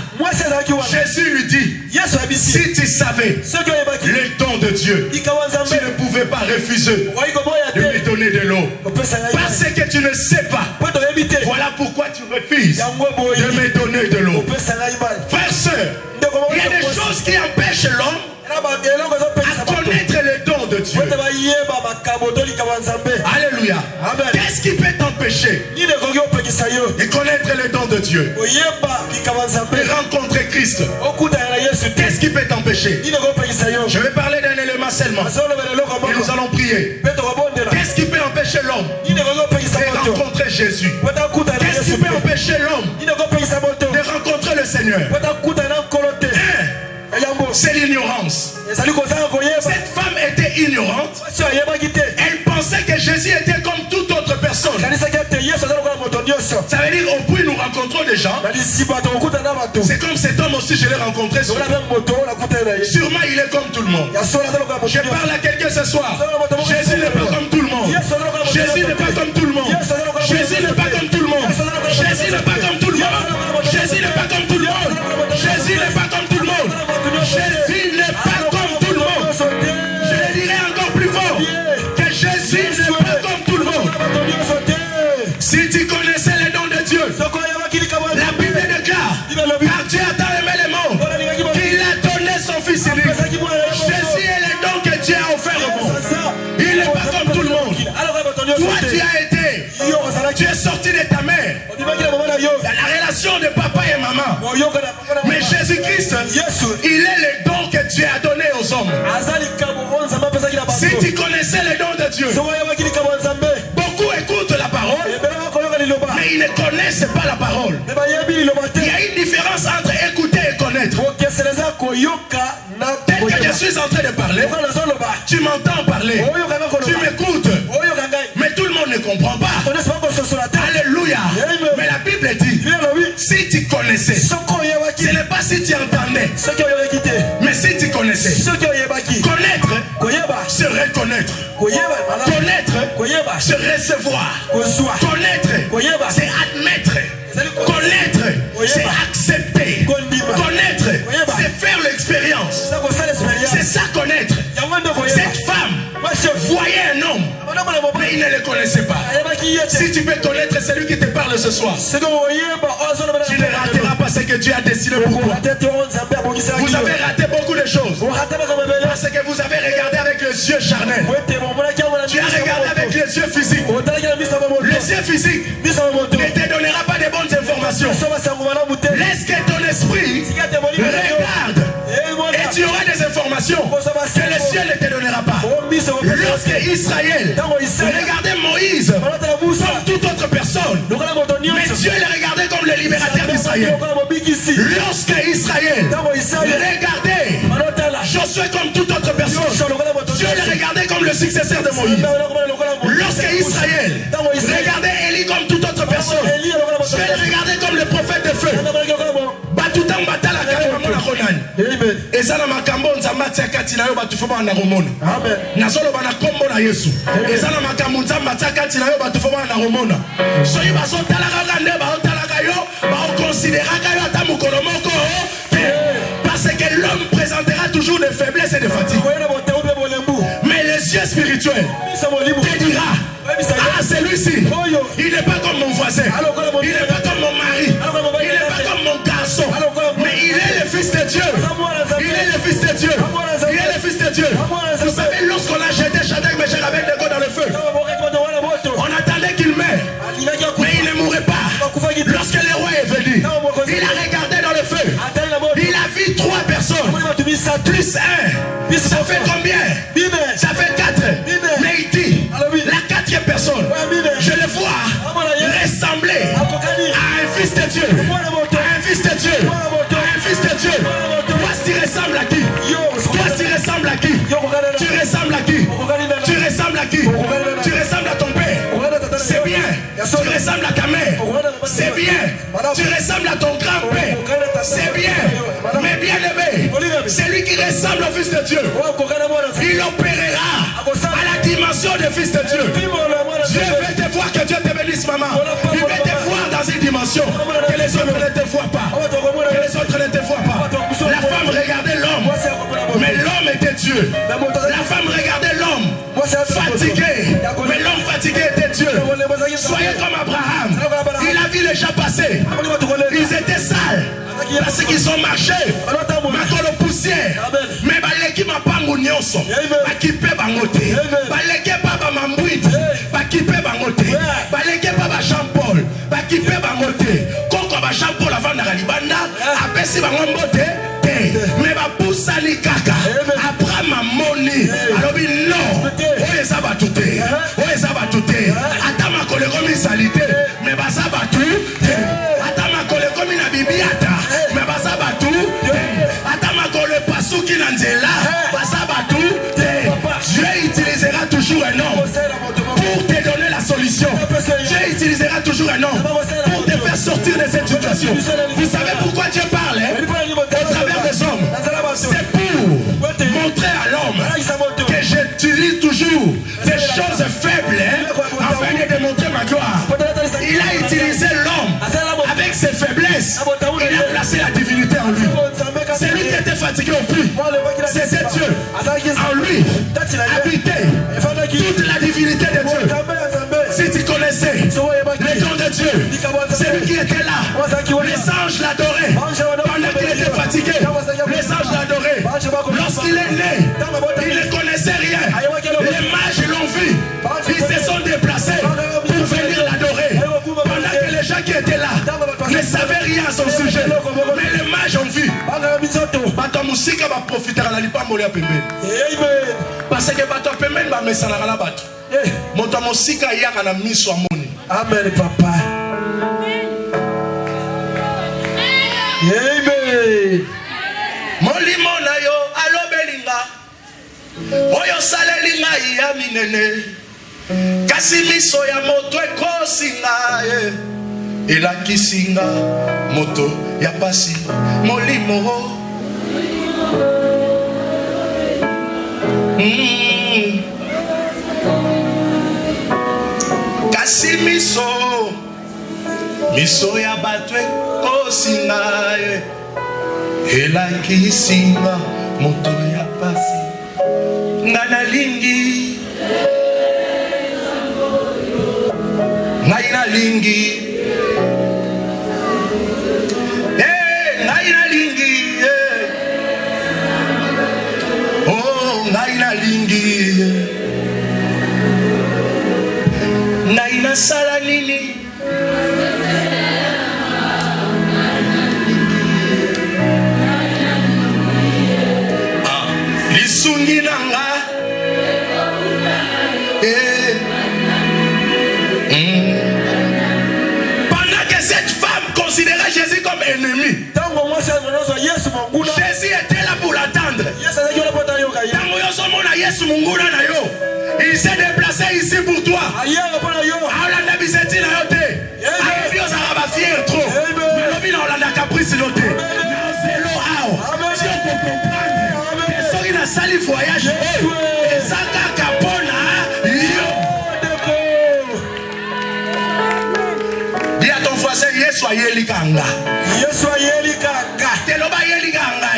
Jésus lui dit, si tu savais le don de Dieu, tu ne pouvais pas refuser de lui donner de l'eau. Parce que tu ne sais pas. Voilà pourquoi tu refuses de me donner de l'eau. Frères, sœurs, il y a des choses qui empêchent l'homme à connaître le don de Dieu. Alléluia. Qu'est-ce qui peut t'empêcher de connaître le don de Dieu, de rencontrer Christ? Qu'est-ce qui peut t'empêcher? Je vais parler d'un élément seulement et nous allons prier. Qu'est-ce qui peut empêcher l'homme de rencontrer Jésus? Qu'est-ce qui peut empêcher l'homme de rencontrer le Seigneur? C'est l'ignorance. Cette femme était ignorante. Elle pensait que Jésus était comme toute autre personne. Ça veut dire au plus nous rencontrons des gens. C'est comme cet homme aussi, je l'ai rencontré. Sûrement il est comme tout le monde. Je parle à quelqu'un ce soir. Jésus n'est pas comme tout le monde. Jésus n'est pas comme tout le monde. Jésus n'est pas comme tout le monde. Jésus n'est pas comme tout le monde. Jésus n'est pas comme tout le monde. Jésus n'est pas comme tout le monde. Jésus n'est pas comme tout le monde. Je le dirai encore plus fort que Jésus n'est pas comme tout le monde. Si tu connaissais les dons de Dieu, la Bible déclare, car Dieu a tant aimé le monde qu'il a donné son Fils unique. Jésus est le don que Dieu a offert au monde. Il n'est pas comme tout le monde. Toi tu as été, tu es sorti de ta mère, la relation de papa et maman. Mais Jésus-Christ, il est le don que Dieu a donné aux hommes. Si tu connaissais le don de Dieu, beaucoup écoutent la parole, mais ils ne connaissent pas la parole. Il y a une différence entre écouter et connaître. Tel que je suis en train de parler, tu m'entends parler, tu m'écoutes, mais tout le monde ne comprend pas. Alléluia. Mais la Bible dit, si tu connaissais, ce n'est pas si tu entendais, mais si tu connaissais. Connaître, se reconnaître. Connaître, se recevoir. Connaître, c'est admettre. Connaître, c'est accepter. Connaître, c'est faire l'expérience. C'est ça connaître. Cette femme voyait un homme, mais il ne le connaissait pas. Si tu peux connaître celui qui te parle ce soir, tu ne rateras pas ce que Dieu a destiné pour toi. Vous avez raté beaucoup de choses parce que vous avez regardé avec les yeux charnels. Tu as regardé avec les yeux physiques. Les yeux physiques ne te donnera pas de bonnes informations. Laisse que ton esprit regarde et tu auras des informations que le ciel ne te donnera pas. Lorsque Israël regardait Moïse comme toute autre personne, mais Dieu le regardait comme le libérateur d'Israël. Lorsque Israël regardait Josué comme toute autre personne, Dieu le regardait comme le successeur de Moïse. Lorsque Israël regardait Élie comme toute autre personne, Dieu le regardait comme le prophète de feu. Batutam batala kama mona konani. Ezala makambo nzamba tiakati na yo batufo bana romona. Amen. Nazolo bana kombo na Yesu. Ezala makambo nzamba tiakati na yo batufo bana romona. Soyi baso talaka kande ba talaka yo, ba considéraka yo ata mukolo moko. Parce que l'homme présentera toujours des faiblesses et des fatigues. Mais les yeux spirituels te dira, ah celui-ci, il n'est pas comme mon voisin, il n'est pas comme mon mari, il n'est pas comme mon garçon, mais il est le fils de Dieu. Il est le fils de Dieu. Il est le fils de Dieu. Vous savez, lorsqu'on a jeté Shadrach, Meshach, Abednego dans le feu, on attendait qu'il meure, mais il ne mourrait pas. Lorsque le roi est venu, il a regardé dans le feu, il a vu 3 personnes, plus 1, ça fait combien? Ça fait 4. Mais il dit, la 4e personne, je le vois ressembler à un fils de Dieu, à un fils de Dieu, à un fils de Dieu. Toi, tu ressembles à qui? Toi, tu ressembles à qui? Tu ressembles à qui? Tu ressembles à qui? Tu ressembles à ton père. C'est bien. Tu ressembles à ta mère. C'est bien. Tu ressembles à ton grand-père. C'est bien. Mais bien aimé, c'est lui qui ressemble au Fils de Dieu. Il opérera à la dimension du Fils de Dieu. Dieu veut te voir, que Dieu te bénisse, maman. Il veut te voir dans une dimension que les autres ne te voient pas. Que les autres ne te voient pas. La femme regardait l'homme, mais l'homme était Dieu. La femme regardait l'homme fatigué, mais l'homme fatigué était Dieu. Soyez comme Abraham. Il a vu les gens passer. Ils étaient sales parce qu'ils ont marché. Makolo poussière. Mais baleki mapangu nyonso. Bakipe bangote. Baleki baba mambuite. Bakipe bangote. Baleki baba Jean-Paul. Bakipe bangote. Koko ba Jean-Paul avant na libanda. Apesi bangombote. Mais ba poussali kaka. Abraham amoni. Alobi non. Oye ça va tout. Oye ça va tout. Atama koleko mi salite. Mais ba ça va tout. Atama koleko mi na bibiata. Mais ba ça va tout. Atama koleko pasuki na nzela. Ba ça va tout. Dieu utilisera toujours un homme pour te donner la solution. Dieu utilisera toujours un homme pour te faire sortir de cette situation. Vous savez pourquoi Dieu parle au travers des hommes? C'est pour montrer à l'homme que j'utilise toujours des choses faibles afin de démontrer ma gloire. Il a utilisé l'homme avec ses faiblesses. Il a placé la divinité en lui. C'est lui qui était fatigué au plus. C'était Dieu. En lui habitait toute la divinité de Dieu. Si tu connaissais les dons de Dieu, c'est lui qui était là. Les anges l'adoraient. Pendant qu'il était fatigué, les anges l'adoraient. Lorsqu'il est né, il ne connaissait rien. Les mages l'ont vu. Ils se sont déplacés pour venir l'adorer. Pendant que les gens qui étaient là ne savaient rien à son sujet. Mais les mages ont vu. Bato musika va profiter à la lipa molia pembe. Parce que bato pembe va me sanara la bato. Moto musika yaka na miso amoni. Amen, papa. Amen. Molimo na yo alobelinga. Oyo salelinga ya minene. Kasi miso ya moto ekosinga. Elakisinga moto ya pasi. Molimo. Kasi miso ya batwe kosinga elakisinga moto ya pasi ngana lingi ngaina lingi ngaina lingi oh ngaina lingi ngaina sala nini lisungi nanga pendant que cette femme considérait Jésus comme ennemi, Jésus était là pour l'attendre. Il s'est déplacé ici pour toi. Sali voyage ezaka kapona yo. Dis à ton voisin Yesu ayelikanga. Yesu ayelikanga. Teloba yelikanga.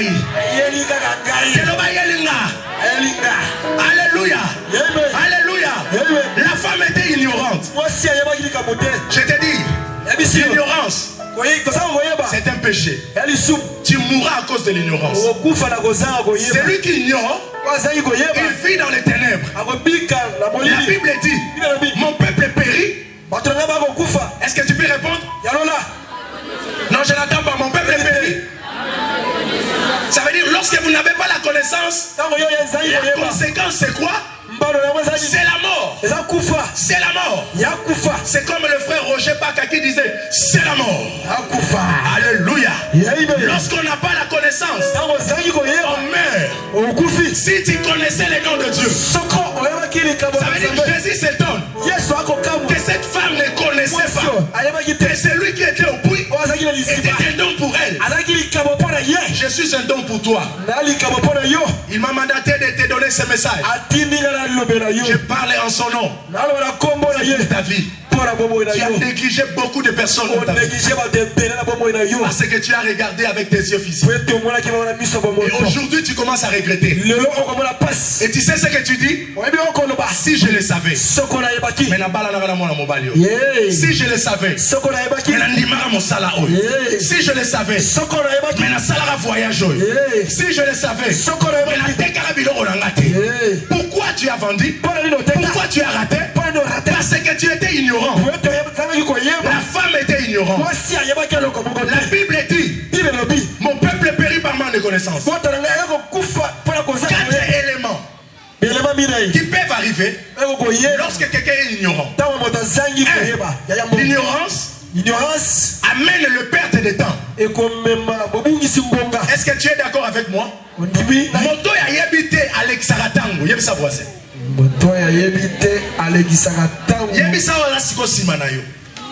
Teloba yelinga. Alléluia. Alléluia. La femme était ignorante. Je te dis, l'ignorance, c'est un péché. Tu mourras à cause de l'ignorance. C'est lui qui ignore. Il vit dans les ténèbres. La Bible dit, mon peuple périt. Est-ce que tu peux répondre? Non, je n'attends pas. Mon peuple périt. Ça veut dire, lorsque vous n'avez pas la connaissance, la conséquence c'est quoi? C'est la mort. C'est la mort. C'est comme le frère Roger Baka qui disait, c'est la mort. Alléluia. Lorsqu'on n'a pas la connaissance, on meurt. Si tu connaissais les noms de Dieu, ça veut dire que Jésus s'étonne que cette femme ne connaît connaissait pas. Et celui qui était au puits était un don pour elle. Je suis un don pour toi. Il m'a mandaté de te donner ce message. Je parle en son nom. C'est ta vie. Tu as négligé beaucoup de personnes dans ta vie. Parce que tu as regardé avec tes yeux physiques. Et aujourd'hui tu commences à regretter. Et tu sais ce que tu dis? Si je le savais. Si je le savais. Si je le savais. Voyage. Si je le savais. Pourquoi tu as vendu? Pourquoi tu as raté? Parce que tu étais ignorant. La femme était ignorante. La Bible dit: mon peuple périt par manque de connaissance. 4 éléments qui peuvent arriver lorsque quelqu'un est ignorant. 1. L'ignorance amène le perte de temps. Est-ce que tu es d'accord avec moi? Moto ya habité Alex Saratango, yebisa sa voisin. Moto ya habité Alex Saratango. Yebisa wala siko simana yo.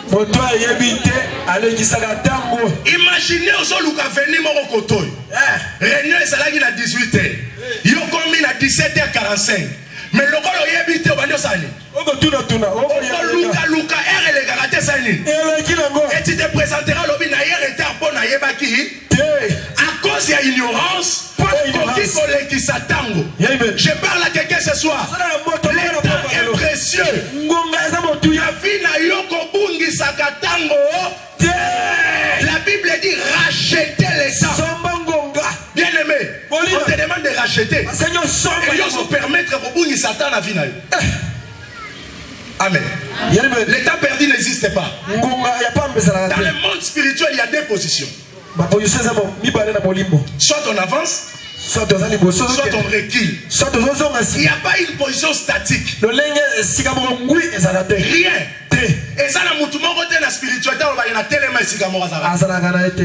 Moto ya habité Alex Saratango. Imaginez ozoluka venir moko kotoyo. Réunion esalaki na 18h. Yo komi na 17h45. Mais le rôle est habité au bandeau sani. Luka R le karaté sani. Et tu te présenteras l'obi na hier était pour na yebaki. À cause de l'ignorance, je parle à quelqu'un ce soir. Le temps est précieux. La Bible dit racheter les temps. Bien aimé, on te demande de racheter. Et Dieu se permettre de Satan à vie. Amen. Le temps perdu n'existe pas. Dans le monde spirituel, il y a 2 positions. Soit on avance, soit on recule. Il n'y a pas une position statique. Rien. Et ça, la spiritualité,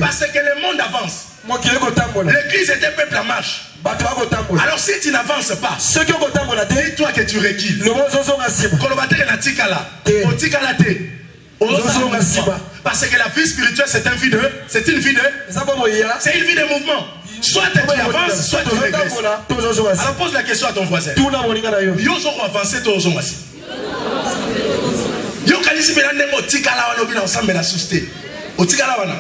parce que le monde avance. L'église est un peuple en marche. Alors si tu n'avances pas, dis-toi que tu recules. Parce que la vie spirituelle c'est une vie de mouvement. Soit tu avances, soit tu régresses. Alors pose la question à ton voisin. Yo sont avancés, toi aux hommes. Yo kanisi benandengo tikala wana obina ensemble la société. O tikala wana.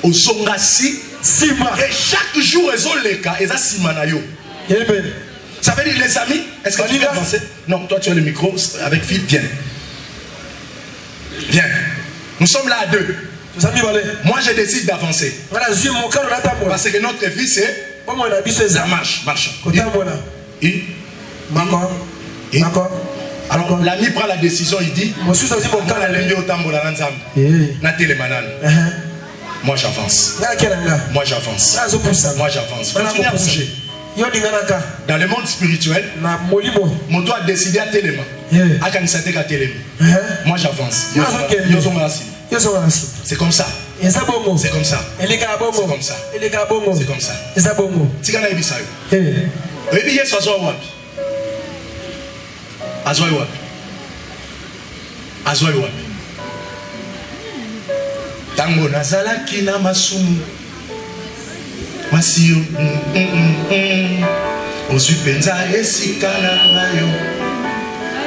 O songasi sima. Et chaque jour ils ont les cas, ils ont sima na yo. Ça veut dire les amis, est-ce que tu veux avancer? Non, toi tu as le micro avec Philippe, viens. Viens. Nous sommes là à 2. Moi je décide d'avancer. Parce que notre vie c'est la marche. Alors l'ami prend la décision, il dit moi j'avance. Moi j'avance. Moi j'avance. Dans le monde spirituel, mon doigt a décidé à téléma. Moi j'avance. C'est comme ça. C'est comme ça. C'est comme ça. C'est comme ça. Tika Ibisayo. Ebi Yesu azoi wapi. Tango nazalaki na masumu. Masio. Osupenza esika na ngayo.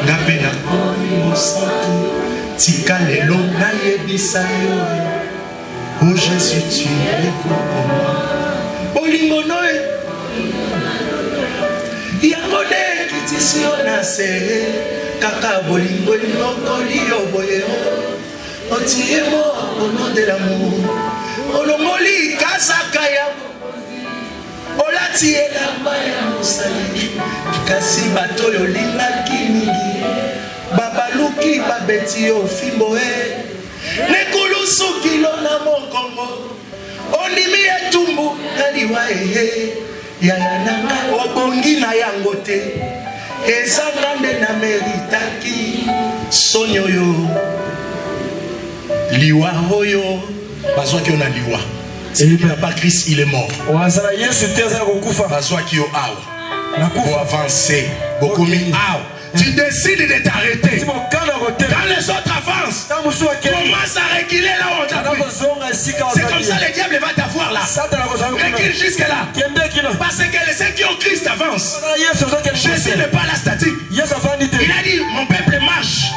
Ngape na koni mosantu. Tika lelo na yebisayo. Oh Jésus, tu es pour moi. Bolingo noe. Yamone kitisiona se. Kaka bolingo inokoli oboyeo. Otiemo au nom de l'amour. Olomoli kasaka ya. Olati elamba ya mosali. Kasi bato yo lingaki mingi. Babaluki babeti yo fimbo e. Nekulusu kilona mokongo. Ondimi etumbu kaliwa ehe. Yaya nanga obongi na yango te. Ezanga nde na meritaki. Sonyo yo. Liwa hoyo. Bazwa ki on a liwa. S'il n'y a pas Christ, il est mort. Bazwa ki yo awa. Pour avancer. Bokomi awa. tu décides de t'arrêter. Quand les autres avancent, commence à reculer là où on t'a pris. C'est comme ça le diable va t'avoir là. Recule jusque là. Parce que ceux qui ont Christ avancent. Jésus n'est pas la statique. Il a dit mon peuple marche.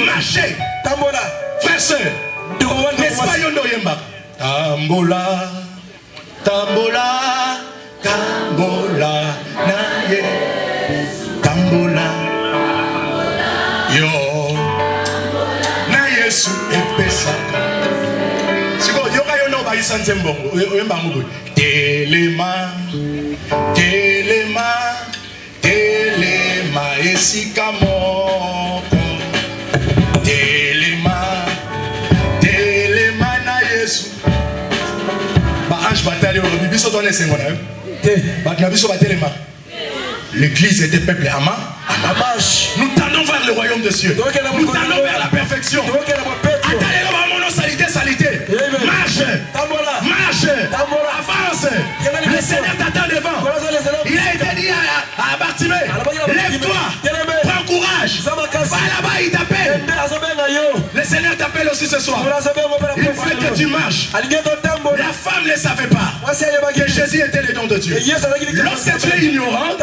Marchez. Frère, sœur. N'est-ce pas Yondo Yemba? Tambola, tambola, tambola, naye, tambola, yo, na Yesu epesaka. Siko yoka yono ba isanze mbongo, oyemba ngubu. Telema, telema, telema esika moko. Telema, telema na Yesu. L'église était peuplée à nous tendons vers le royaume de Dieu. Nous tendons vers la perfection. Marche, marche, avance. Le Seigneur t'attend devant. Il a été dit à Bartimée, lève-toi, prends courage. Va là-bas, il t'appelle. Le Seigneur t'appelle aussi ce soir. Il veut que tu marches. La femme ne savait pas que Jésus était le don de Dieu. Lorsque tu es ignorant,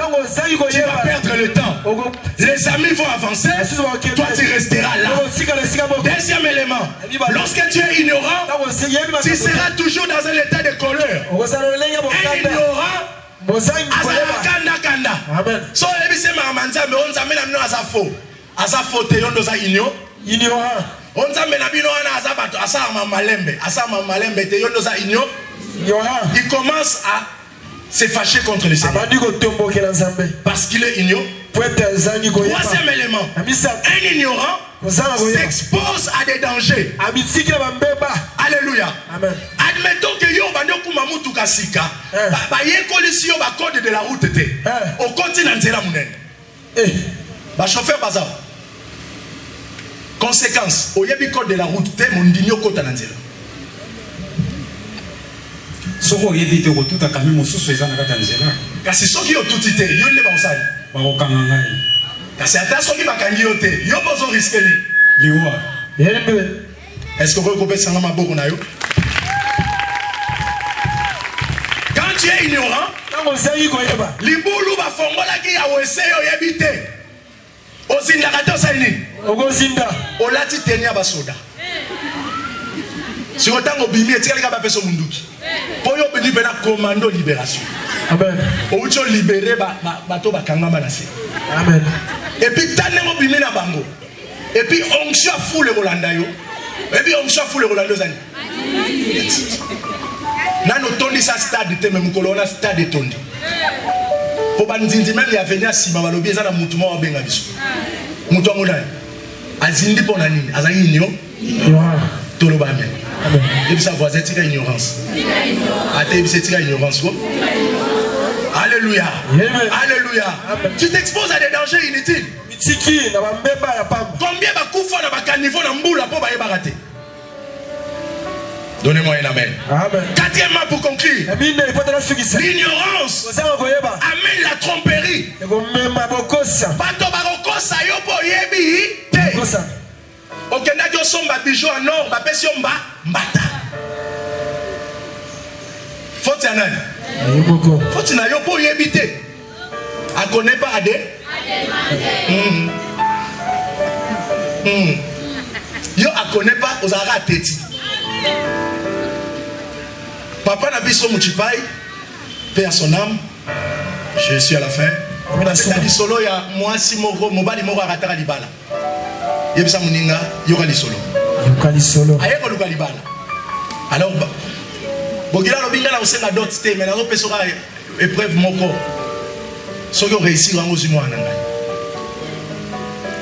tu vas perdre le temps. Les amis vont avancer, toi tu resteras là. Deuxième élément, lorsque tu es ignorant, tu seras toujours dans un état de colère. Un ignorant, azala kanda. So ebi se mamanza me onza mena mino azafo. Azafo te yondo za ignorant. Onza mena bino ana azabato asama malembe te yondo za ignorant. Il commence à se fâcher contre le Seigneur parce qu'il est ignorant. Troisième élément, un ignorant s'expose à des dangers. Alléluia. Amen. Admettons que yo bande kuma mutu kasika ba yekolisi ba code de la route te au continent nzela munene ba chauffeur baza conséquence au yebi code de la route te mondinyo kota na nzela soko yebi te ko tuta kami mosusu ezana kata nzela kasi soki yo tutite yo ne ba osali ba ko kanga ngai kasi ata soki bakangi yo te yo bozo risquer ni liwa est-ce que vous pouvez savoir ma boque na yo? Quand tu es ignorant, libulu ba fongola ki ya wese yo yebite. Ozinda kato saini. Ogozinda. Olati tenia ba soda. Si otango bimi etikali ka ba peso munduki. Po yo beni bena commando libération. Amen. Oucho libérer ba to ba kangama na se. Amen. Et puis tanemo bimi na bango. Et puis onction fou le Rolanda yo. Et puis onction fou le Rolando zani. Nano tondi sa stade te même kolona stade tondi. Po banzinzi même ya venir sima balobi eza na mutu mo benga biso. Mutu ngona. Azindi pona nini? Azangi nyo. Tolo ba men. Amen. Et puis sa voisin tika ignorance. Ate bi tika ignorance ko. Alléluia. Alléluia. Tu t'exposes à des dangers inutiles. Combien de coups na bakanivo na mbula po ba yebaraté? Donnez-moi un amen. Amen. Quatrièmement pour conclure. L'ignorance amène la tromperie. Bato barokosa yo po yebi te. Okenda jo somba bijou en or ba pesi omba mbata. Faut y nani? Faut na yo po yebi te. A connaît pas ade? Yo a connaît pas aux ara teti. Papa n'a vu son mouchipai, paix à son âme. Je suis à la fin. C'est-à-dire solo ya moi si mobali moko arataka libala. Yebisa muninga yokali solo. Yokali solo. Ayeko lukali libala. Alors bogila lobinga na osenga dot te mais na zo pesoka épreuve moko. Soki réussir en ozimo ananga.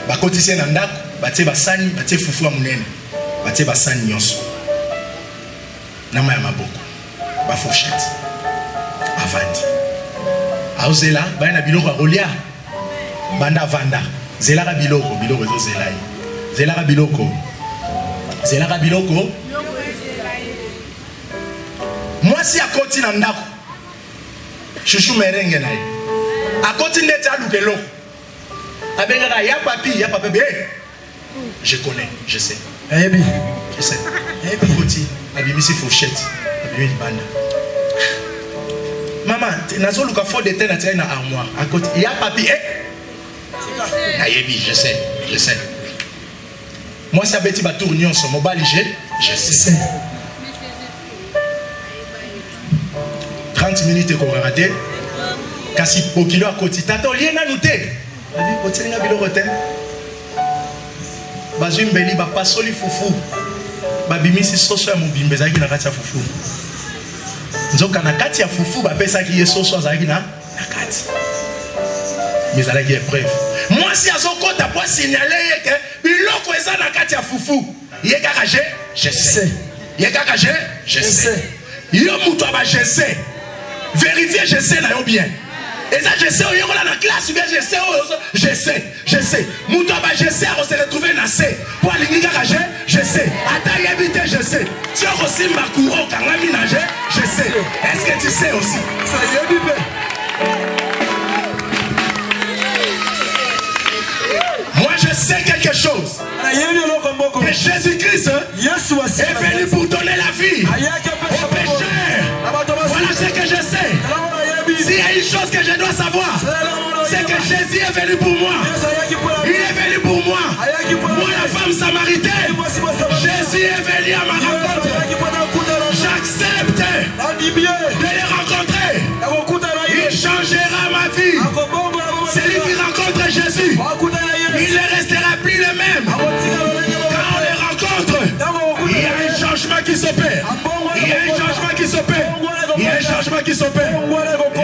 Ba kotise na ndako, batie basani, batie fufu ya munene. Batie basani nyonso. Nama ya maboko. Ba fourchette. Avandi. Auzela, ba na biloko rolia. Banda vanda. Zela ka biloko, biloko zo zelai. Zela ka biloko. Zela ka biloko. Moi si akoti na ndako. Chouchou merenge na ye. Akoti ndete alukelo. Abengara, ya papi, je connais, je sais. Je sais. Koti, abimisi fourchette, abimisi banda. Maman, nazo luka fort de terre na armoire. À côté, ya papi, je sais. Moi, si abeti ba tournion sur mobile, je sais. 30 minutes qu'on va rater. Kasi pokilo à côté. Tato lien na nouté. Abi côté nga bilo rote. Bazim beli ba pasoli fufu. Ba bimisi soso ya mobimbe zaki na kati ya fufu. Nzoka na kati ya fufu ba pesa ki soso zaki na kati. Mais ça qui est preuve. Moi si azokota pour signaler que biloko eza na kati ya fufu. Yekaka je sais. Yekaka je sais. Yo muto ba je sais. Vérifiez, je sais là bien. Et ça, je sais, on est dans la classe, bien je sais. Moutaba, je sais, on s'est retrouvé nassé. Pour aller je sais. Ata yabité, je sais. Tu as aussi ma couronne, quand on a ménagé, je sais. Est-ce que tu sais aussi? Ça y est, bébé. Moi, je sais quelque chose. Que Jésus-Christ est venu pour donner la vie aux pécheurs. Voilà ce que je sais. S'il y a une chose que je dois savoir, c'est que Jésus est venu pour moi. Il est venu pour moi. Moi, la femme samaritaine, Jésus est venu à ma rencontre. J'accepte de les rencontrer. Il changera ma vie. Celui qui rencontre Jésus, il ne restera plus le même. Quand on les rencontre, il y a un changement qui s'opère. Il y a un changement qui s'opère. Il y a un changement qui s'opère.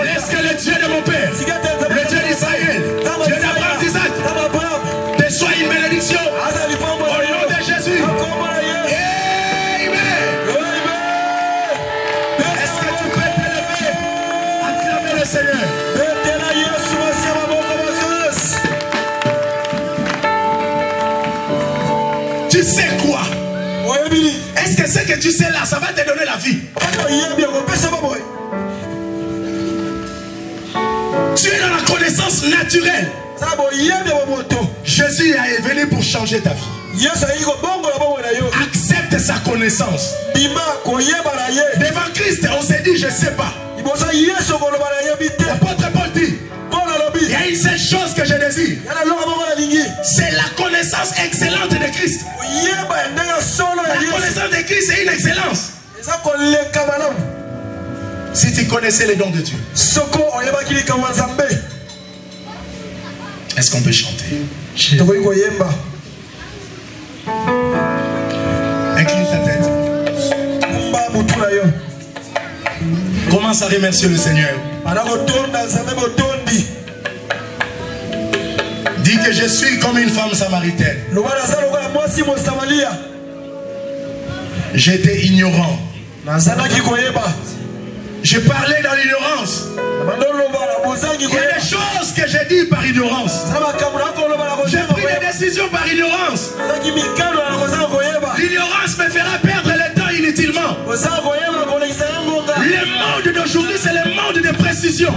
Laisse que le Dieu de mon Père, le Dieu d'Israël, Dieu d'Abraham, d'Isaac, te soit une bénédiction. Au nom de Jésus. Amen. Est-ce que tu peux te lever? Acclamer le Seigneur. Tu sais quoi? Est-ce que ce que tu sais là, ça va te donner la vie? Tu es dans la connaissance naturelle. Jésus est venu pour changer ta vie. Accepte sa connaissance. Devant Christ, on s'est dit, je ne sais pas. L'apôtre Paul dit, il y a une seule chose que je désire. C'est la connaissance excellente de Christ. La connaissance de Christ, c'est une excellence. Si tu connaissais les dons de Dieu, est-ce qu'on peut chanter? Incline ta tête. Commence à remercier le Seigneur. Dis que je suis comme une femme samaritaine. J'étais ignorant. Je parlais dans l'ignorance. Il y a des choses que j'ai dit par ignorance. J'ai pris des décisions par ignorance. L'ignorance me fera perdre le temps inutilement. Le monde d'aujourd'hui, c'est le monde de précision.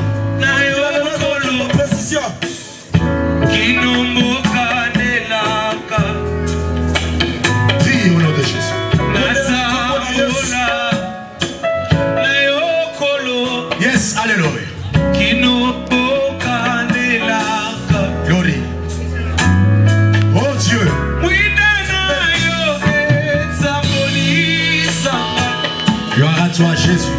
Prie au nom de Jésus. Yes, alléluia. Glory. Oh Dieu. Gloire à toi, Jésus.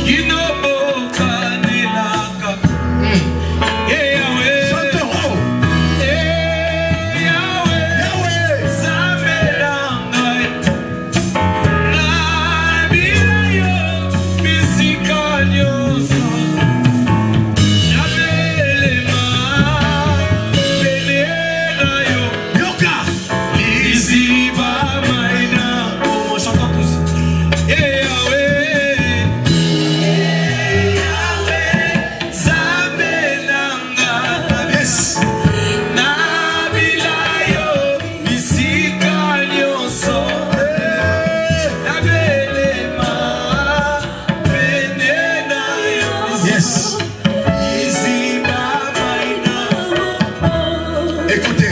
Écoutez.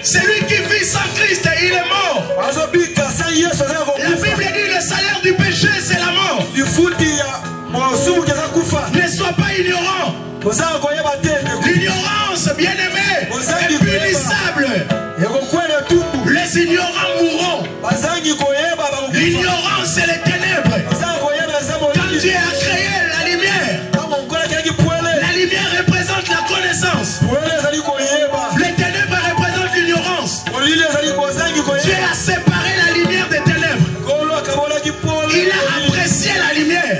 Celui qui vit sans Christ, il est mort. La Bible dit le salaire du péché, c'est la mort. Ne sois pas ignorant. L'ignorance, bien aimé, est punissable. Les ignorants mourront. L'ignorance, c'est les ténèbres. Quand Dieu a créé la lumière, la lumière représente la connaissance. Les ténèbres représentent l'ignorance. Dieu a séparé la lumière des ténèbres. Il a apprécié la lumière.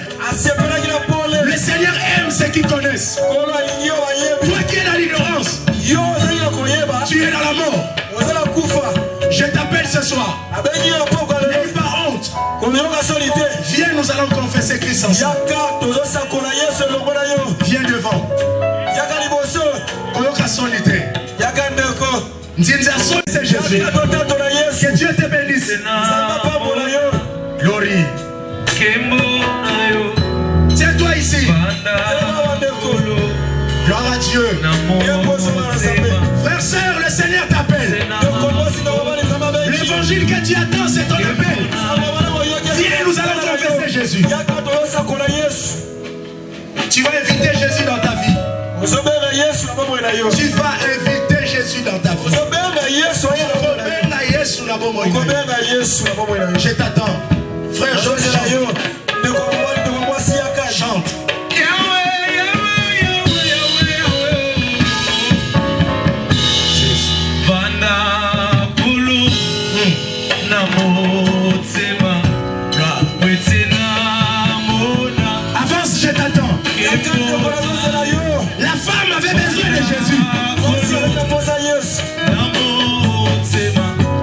Le Seigneur aime ceux qui connaissent. Toi qui es dans l'ignorance, tu es dans la mort. Je t'appelle ce soir. N'aie pas honte. Viens, nous allons confesser Christ ensemble. Viens devant. C'est Jésus. Que Dieu te bénisse. Glory. Tiens-toi ici. Gloire à Dieu. Frère, sœur, le Seigneur t'appelle. L'évangile que tu attends, c'est ton appel. Viens, nous allons confesser Jésus. Tu vas inviter Jésus dans ta vie. Tu vas inviter Jésus dans ta vie. Je t'attends. Frère, chante. Avance, je t'attends. La femme avait besoin de Jésus.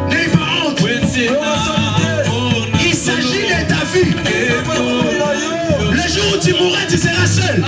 N'aie pas honte. Il s'agit de ta vie. Le jour où tu mourras, tu seras seul.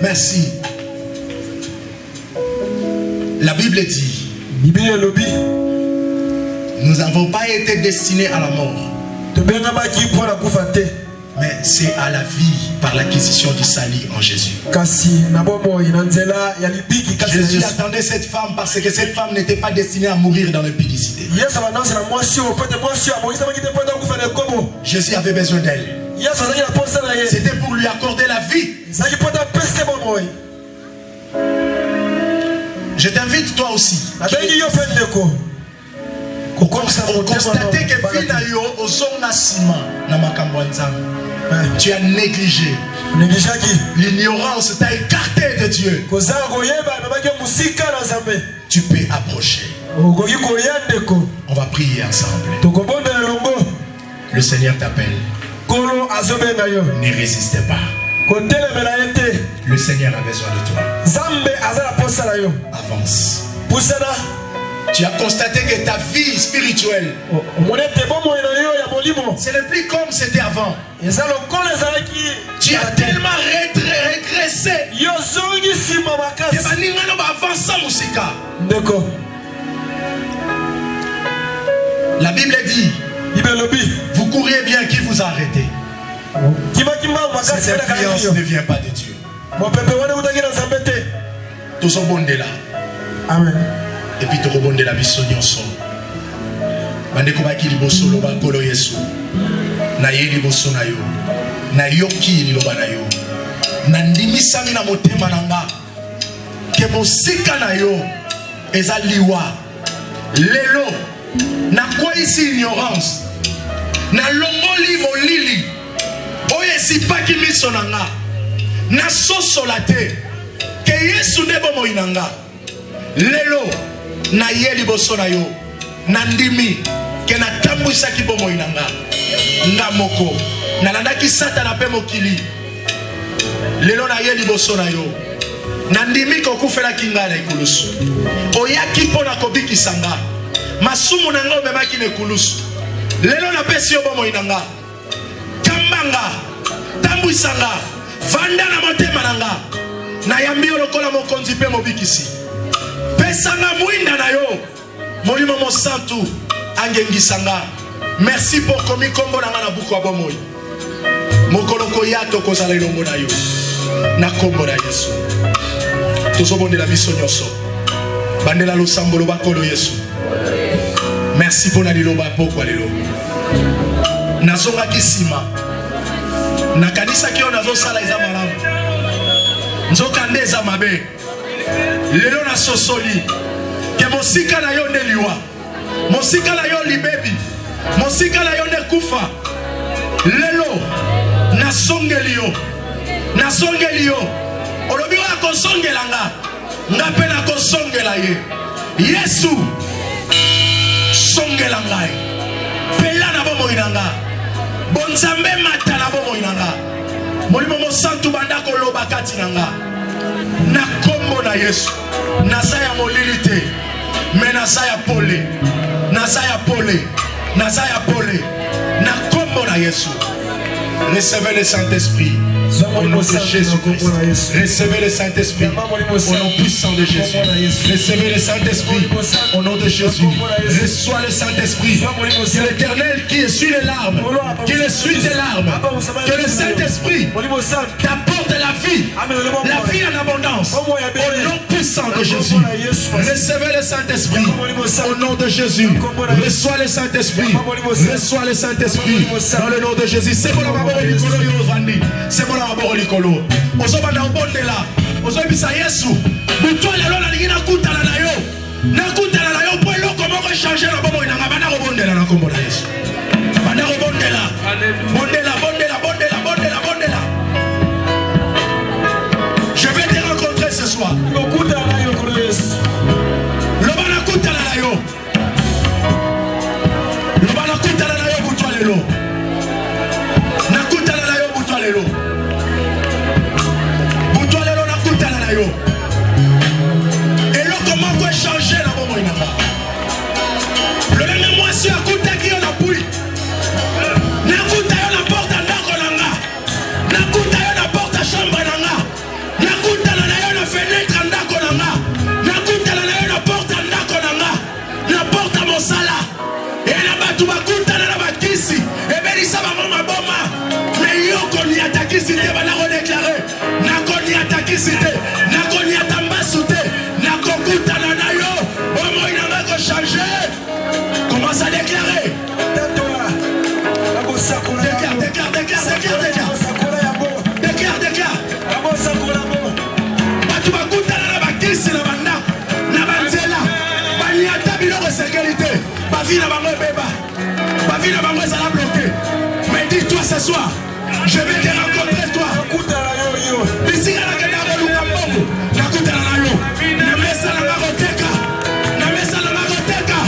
Merci. Merci. La Bible dit, nous n'avons pas été destinés à la mort, mais c'est à la vie par l'acquisition du salut en Jésus. Jésus attendait cette femme parce que cette femme n'était pas destinée à mourir dans l'impudicité. Jésus avait besoin d'elle. C'était pour lui accorder la vie. Je t'invite toi aussi. Constater que tu as négligé. L'ignorance t'a écarté de Dieu. Tu peux approcher. On va prier ensemble. Le Seigneur t'appelle. Ne résistez pas. Le Seigneur a besoin de toi. Avance. Tu as constaté que ta vie spirituelle, ce n'est plus comme c'était avant. Tu as tellement régressé. La Bible dit, vous courriez bien, qui vous a arrêté? Cette influence ne vient pas de Dieu. Mon pépé, on est où d'ailleurs dans sa bête? Tous au bon de là. Amen. Et puis tout au bon de la mission nyonso. Bandeko baki liboso loba kolo Yesu. Na ye liboso na yo. Na yoki liloba na yo. Na ndimisami na motema na nga. Ke mosika na yo eza liwa. Lelo na kwa isi ignorance. Na longoli molili. Oye sipaki miso na nga. Na sosola te. Ke Yesu nebo moinanga. Lelo na ye liboso na yo. Na ndimi ke na tambwisa ki bomo inanga. Nga moko na landaki satana pe mokili. Lelo na ye liboso na yo. Na ndimi ko kufela kinga na ikulusu. Oyaki pona kobiki sanga. Masumu na ngo memaki ne kulusu. Lelo na pesi yo bomo inanga. Kambanga tambwisanga. Vanda na motema nanga. Na yambi lokola mokonzi pe mobikisi. Pesanga muinda na yo. Molimo mo santu angengisanga. Merci pour komi kombo na ngana buku abomoy. Mokoloko yato kozala ilongo na yo. Na kombo na Yesu. Tozobonde la biso nyoso. Bandela lo sambolo bakolo Yesu. Merci pour na liloba pokwa lelo. Nazonga kisima. Na kanisa kio nazo sala iza malamu. Nzoka ndeza mabe. Lelo na sosoli. Ke mosika na yo ndeliwa. Mosika na yo libebi. Mosika na yo ndekufa. Lelo na songeli yo. Na songeli yo. Olobi wa kosongela nga. Nga pe na kosongela ye. Yesu songela ngai. Pela na bomo inanga. Bonzambe mata na bomo inanga. Molimo mo santu bandako loba kati nanga. Na kombo na Yesu. Nazaya molilite. Mais nazaya pole. Nazaya pole. Nazaya pole. Na kombo na Yesu. Recevez le Saint-Esprit. Au nom de Jésus-Christ. Recevez le Saint-Esprit. Au nom puissant de Jésus. Recevez le Saint-Esprit. Au nom de Jésus. Reçois le Saint-Esprit. Que l'Éternel qui essuie les larmes, qu'il essuie tes larmes. Que le Saint-Esprit t'apporte la vie. La vie en abondance. Au nom puissant de Jésus. Recevez le Saint-Esprit. Au nom de Jésus. Reçois le Saint-Esprit. Reçois le Saint-Esprit. Dans le nom de Jésus. C'est bon la maboro likolo yovandi. C'est bon la maboro likolo. Ozoba na obondela. Ozobisa Yesu. Buto lelo na lingina kutala na yo. Na kutala na yo po eloko moko changer na bomo inanga bana obondela na kombo na Yesu. Bana obondela. Bondela, bondela, bondela, bondela, bondela. Je vais te rencontrer ce soir. Lokutala na yo kwa Yesu. Lobana kutala na yo. Lobana kutala na yo buto lelo. Nakutala na yo buto lelo. Buto lelo nakutala na yo. Eloko moko changer na bomo inanga. Le même moi si akuta ki yo na pui. Nakuta yo na porta ndako nanga. Nakuta yo na porta chambre nanga. Nakuta na yo na fenêtre ndako nanga. Nakuta na yo na porta ndako nanga. Na porta mosala. Et na batu bakuta na bakisi. Ebelisa bango maboma. Mais yo koni atakisi te bana ko déclarer. Na koni atakisi te. Na koni atambasu te. Na kokuta na yo. Omo inanga ko changer. Commence à déclarer. Déclare, déclare, déclare, déclare, déclare. Déclare, déclare. Batu bakuta na bakisi na banda. Na banzela. Banyata biloko sécurité. Bavi na bango beba. Bavi na bango ça l'a bloqué. Mais dis-toi ce soir, je vais te rencontrer toi. Ici à la Canada de Lukambo. Nakuta na yo. Na mesa na magoteka. Na mesa na magoteka.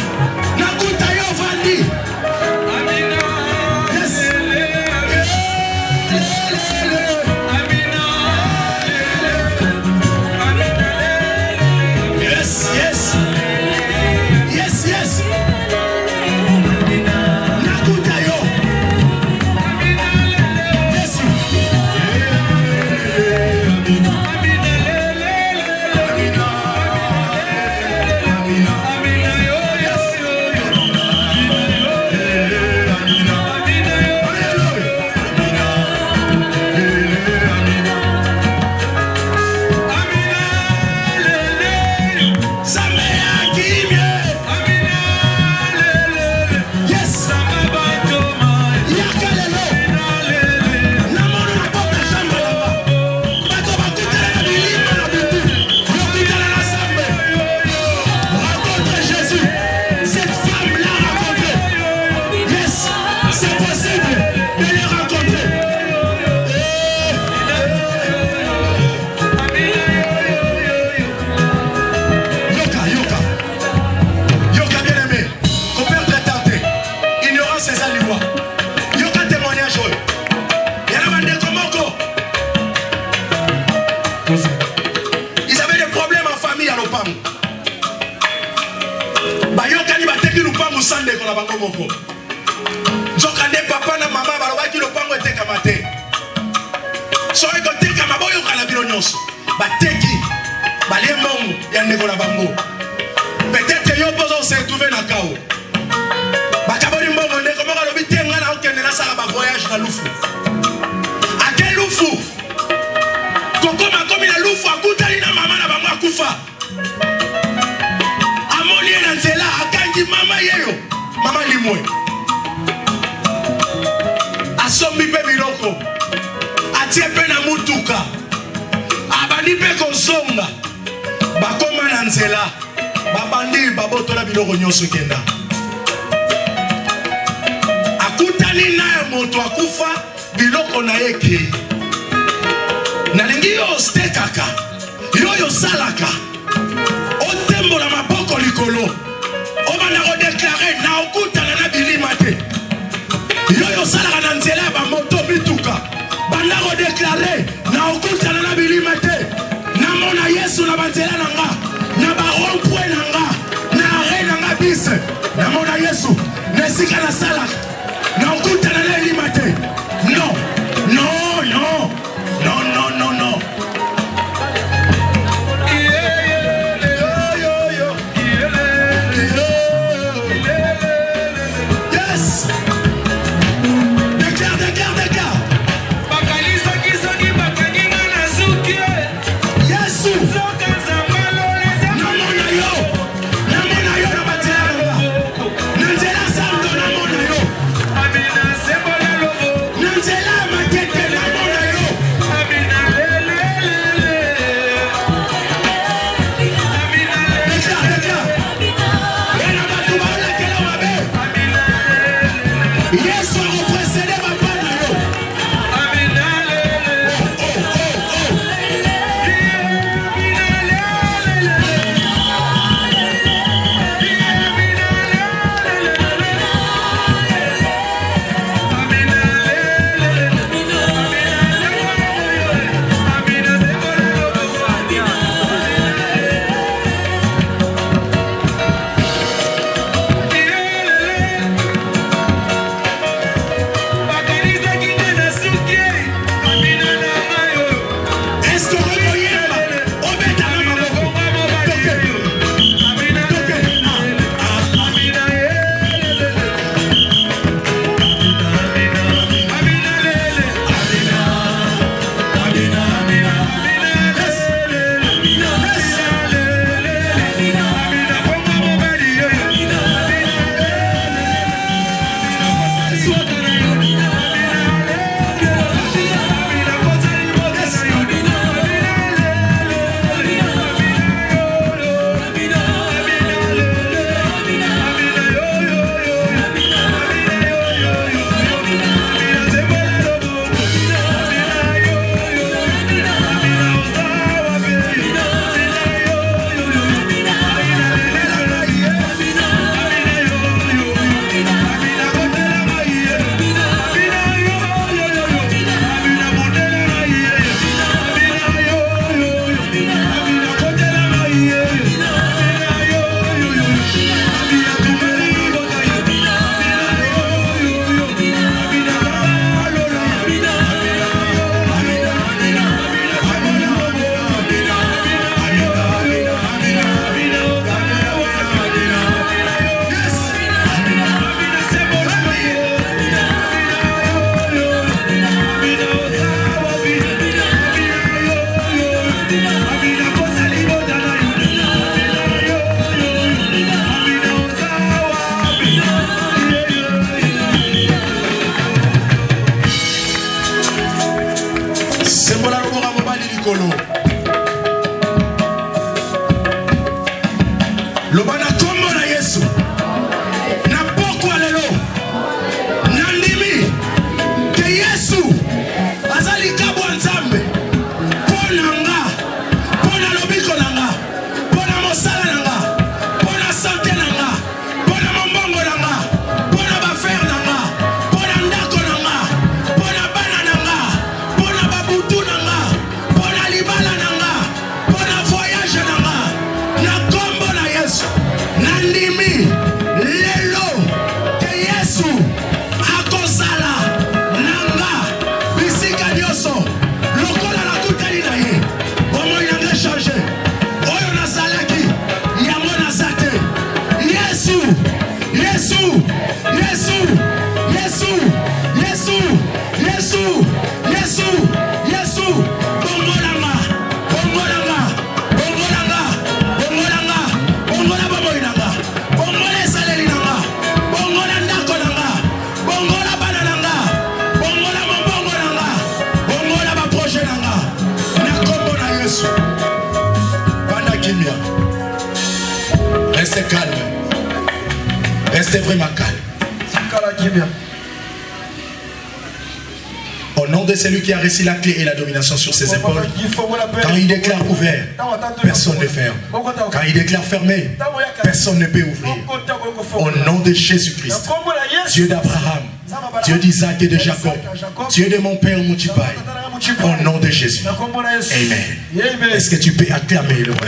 Nakuta yo vandi. Yes, yes. Yes, yes. Nakuta yo. Yes. Ils avaient des problèmes en famille à l'opam. Bayokani bateki lupango sande kola bango moko. Zokande papa na mama balobaki lupango eteka mate. So eko teka maboyo kana bino nyonso. Bateki balembo ya ndeko na bango. Peut-être yo pozo se trouver na kao. Bakaboli mbongo ndeko moko lobi tenga na okende na sala ba voyage na lufu. A quel lufu? Kokoma komi na lufu akutali na mama na bango akufa. Amoni na nzela akangi mama yeyo. Mama limwe. Asombi pe biloko. Atie pe na mutuka. Abandi pe kozonga. Bakoma na nzela. Babandi babotola biloko nyonso kenda. Akutani naye moto akufa biloko na yeke. Nalingi yo stekaka. Yo salaka. Otembo na maboko likolo. Obana ko déclarer na okutana na bilima te. Yo salaka na nzela ba moto bituka. Banda ko déclarer na okutana na bilima te. Na mona Yesu na banzela nanga. Na ba rompwe nanga. Na are nanga bis. Na mona Yesu. Nesika na salaka. Na okutana na bilima te. Non. Non, non. Non, non, non, non. Yes. Déclare. Yesu. Namona yo na batela. Nanzela santo namona yo. Nanzela makete namona yo. Déclare. Yana batu baola kela mabe. Yesu a reprécédé papa na yo. Est-ce que vous voyez là? Obeta na maboko. Sembola roboka mobali likolo. Lobana kombo na Yesu. Na pokwa lelo. Na ndimi. Ke Yesu azali kabwa nzambe. Pona nga. Pona lobiko na nga. Pona mosala na nga. Pona sante na nga. Pona mombongo na nga. Pona bafer na nga. Pona ndako na nga. Pona bana na nga. Pona babutu na nga. Pona libala na nga. kimia. Restez calme. Restez vraiment calme. Sikala kimia. Au nom de celui qui a reçu la clé et la domination sur ses épaules, quand il déclare ouvert, personne ne ferme. Quand il déclare fermé, personne ne peut ouvrir. Au nom de Jésus-Christ, Dieu d'Abraham, Dieu d'Isaac et de Jacob, Dieu de mon Père Moutibaï, au nom de Jésus. Amen. Est-ce que tu peux acclamer le roi?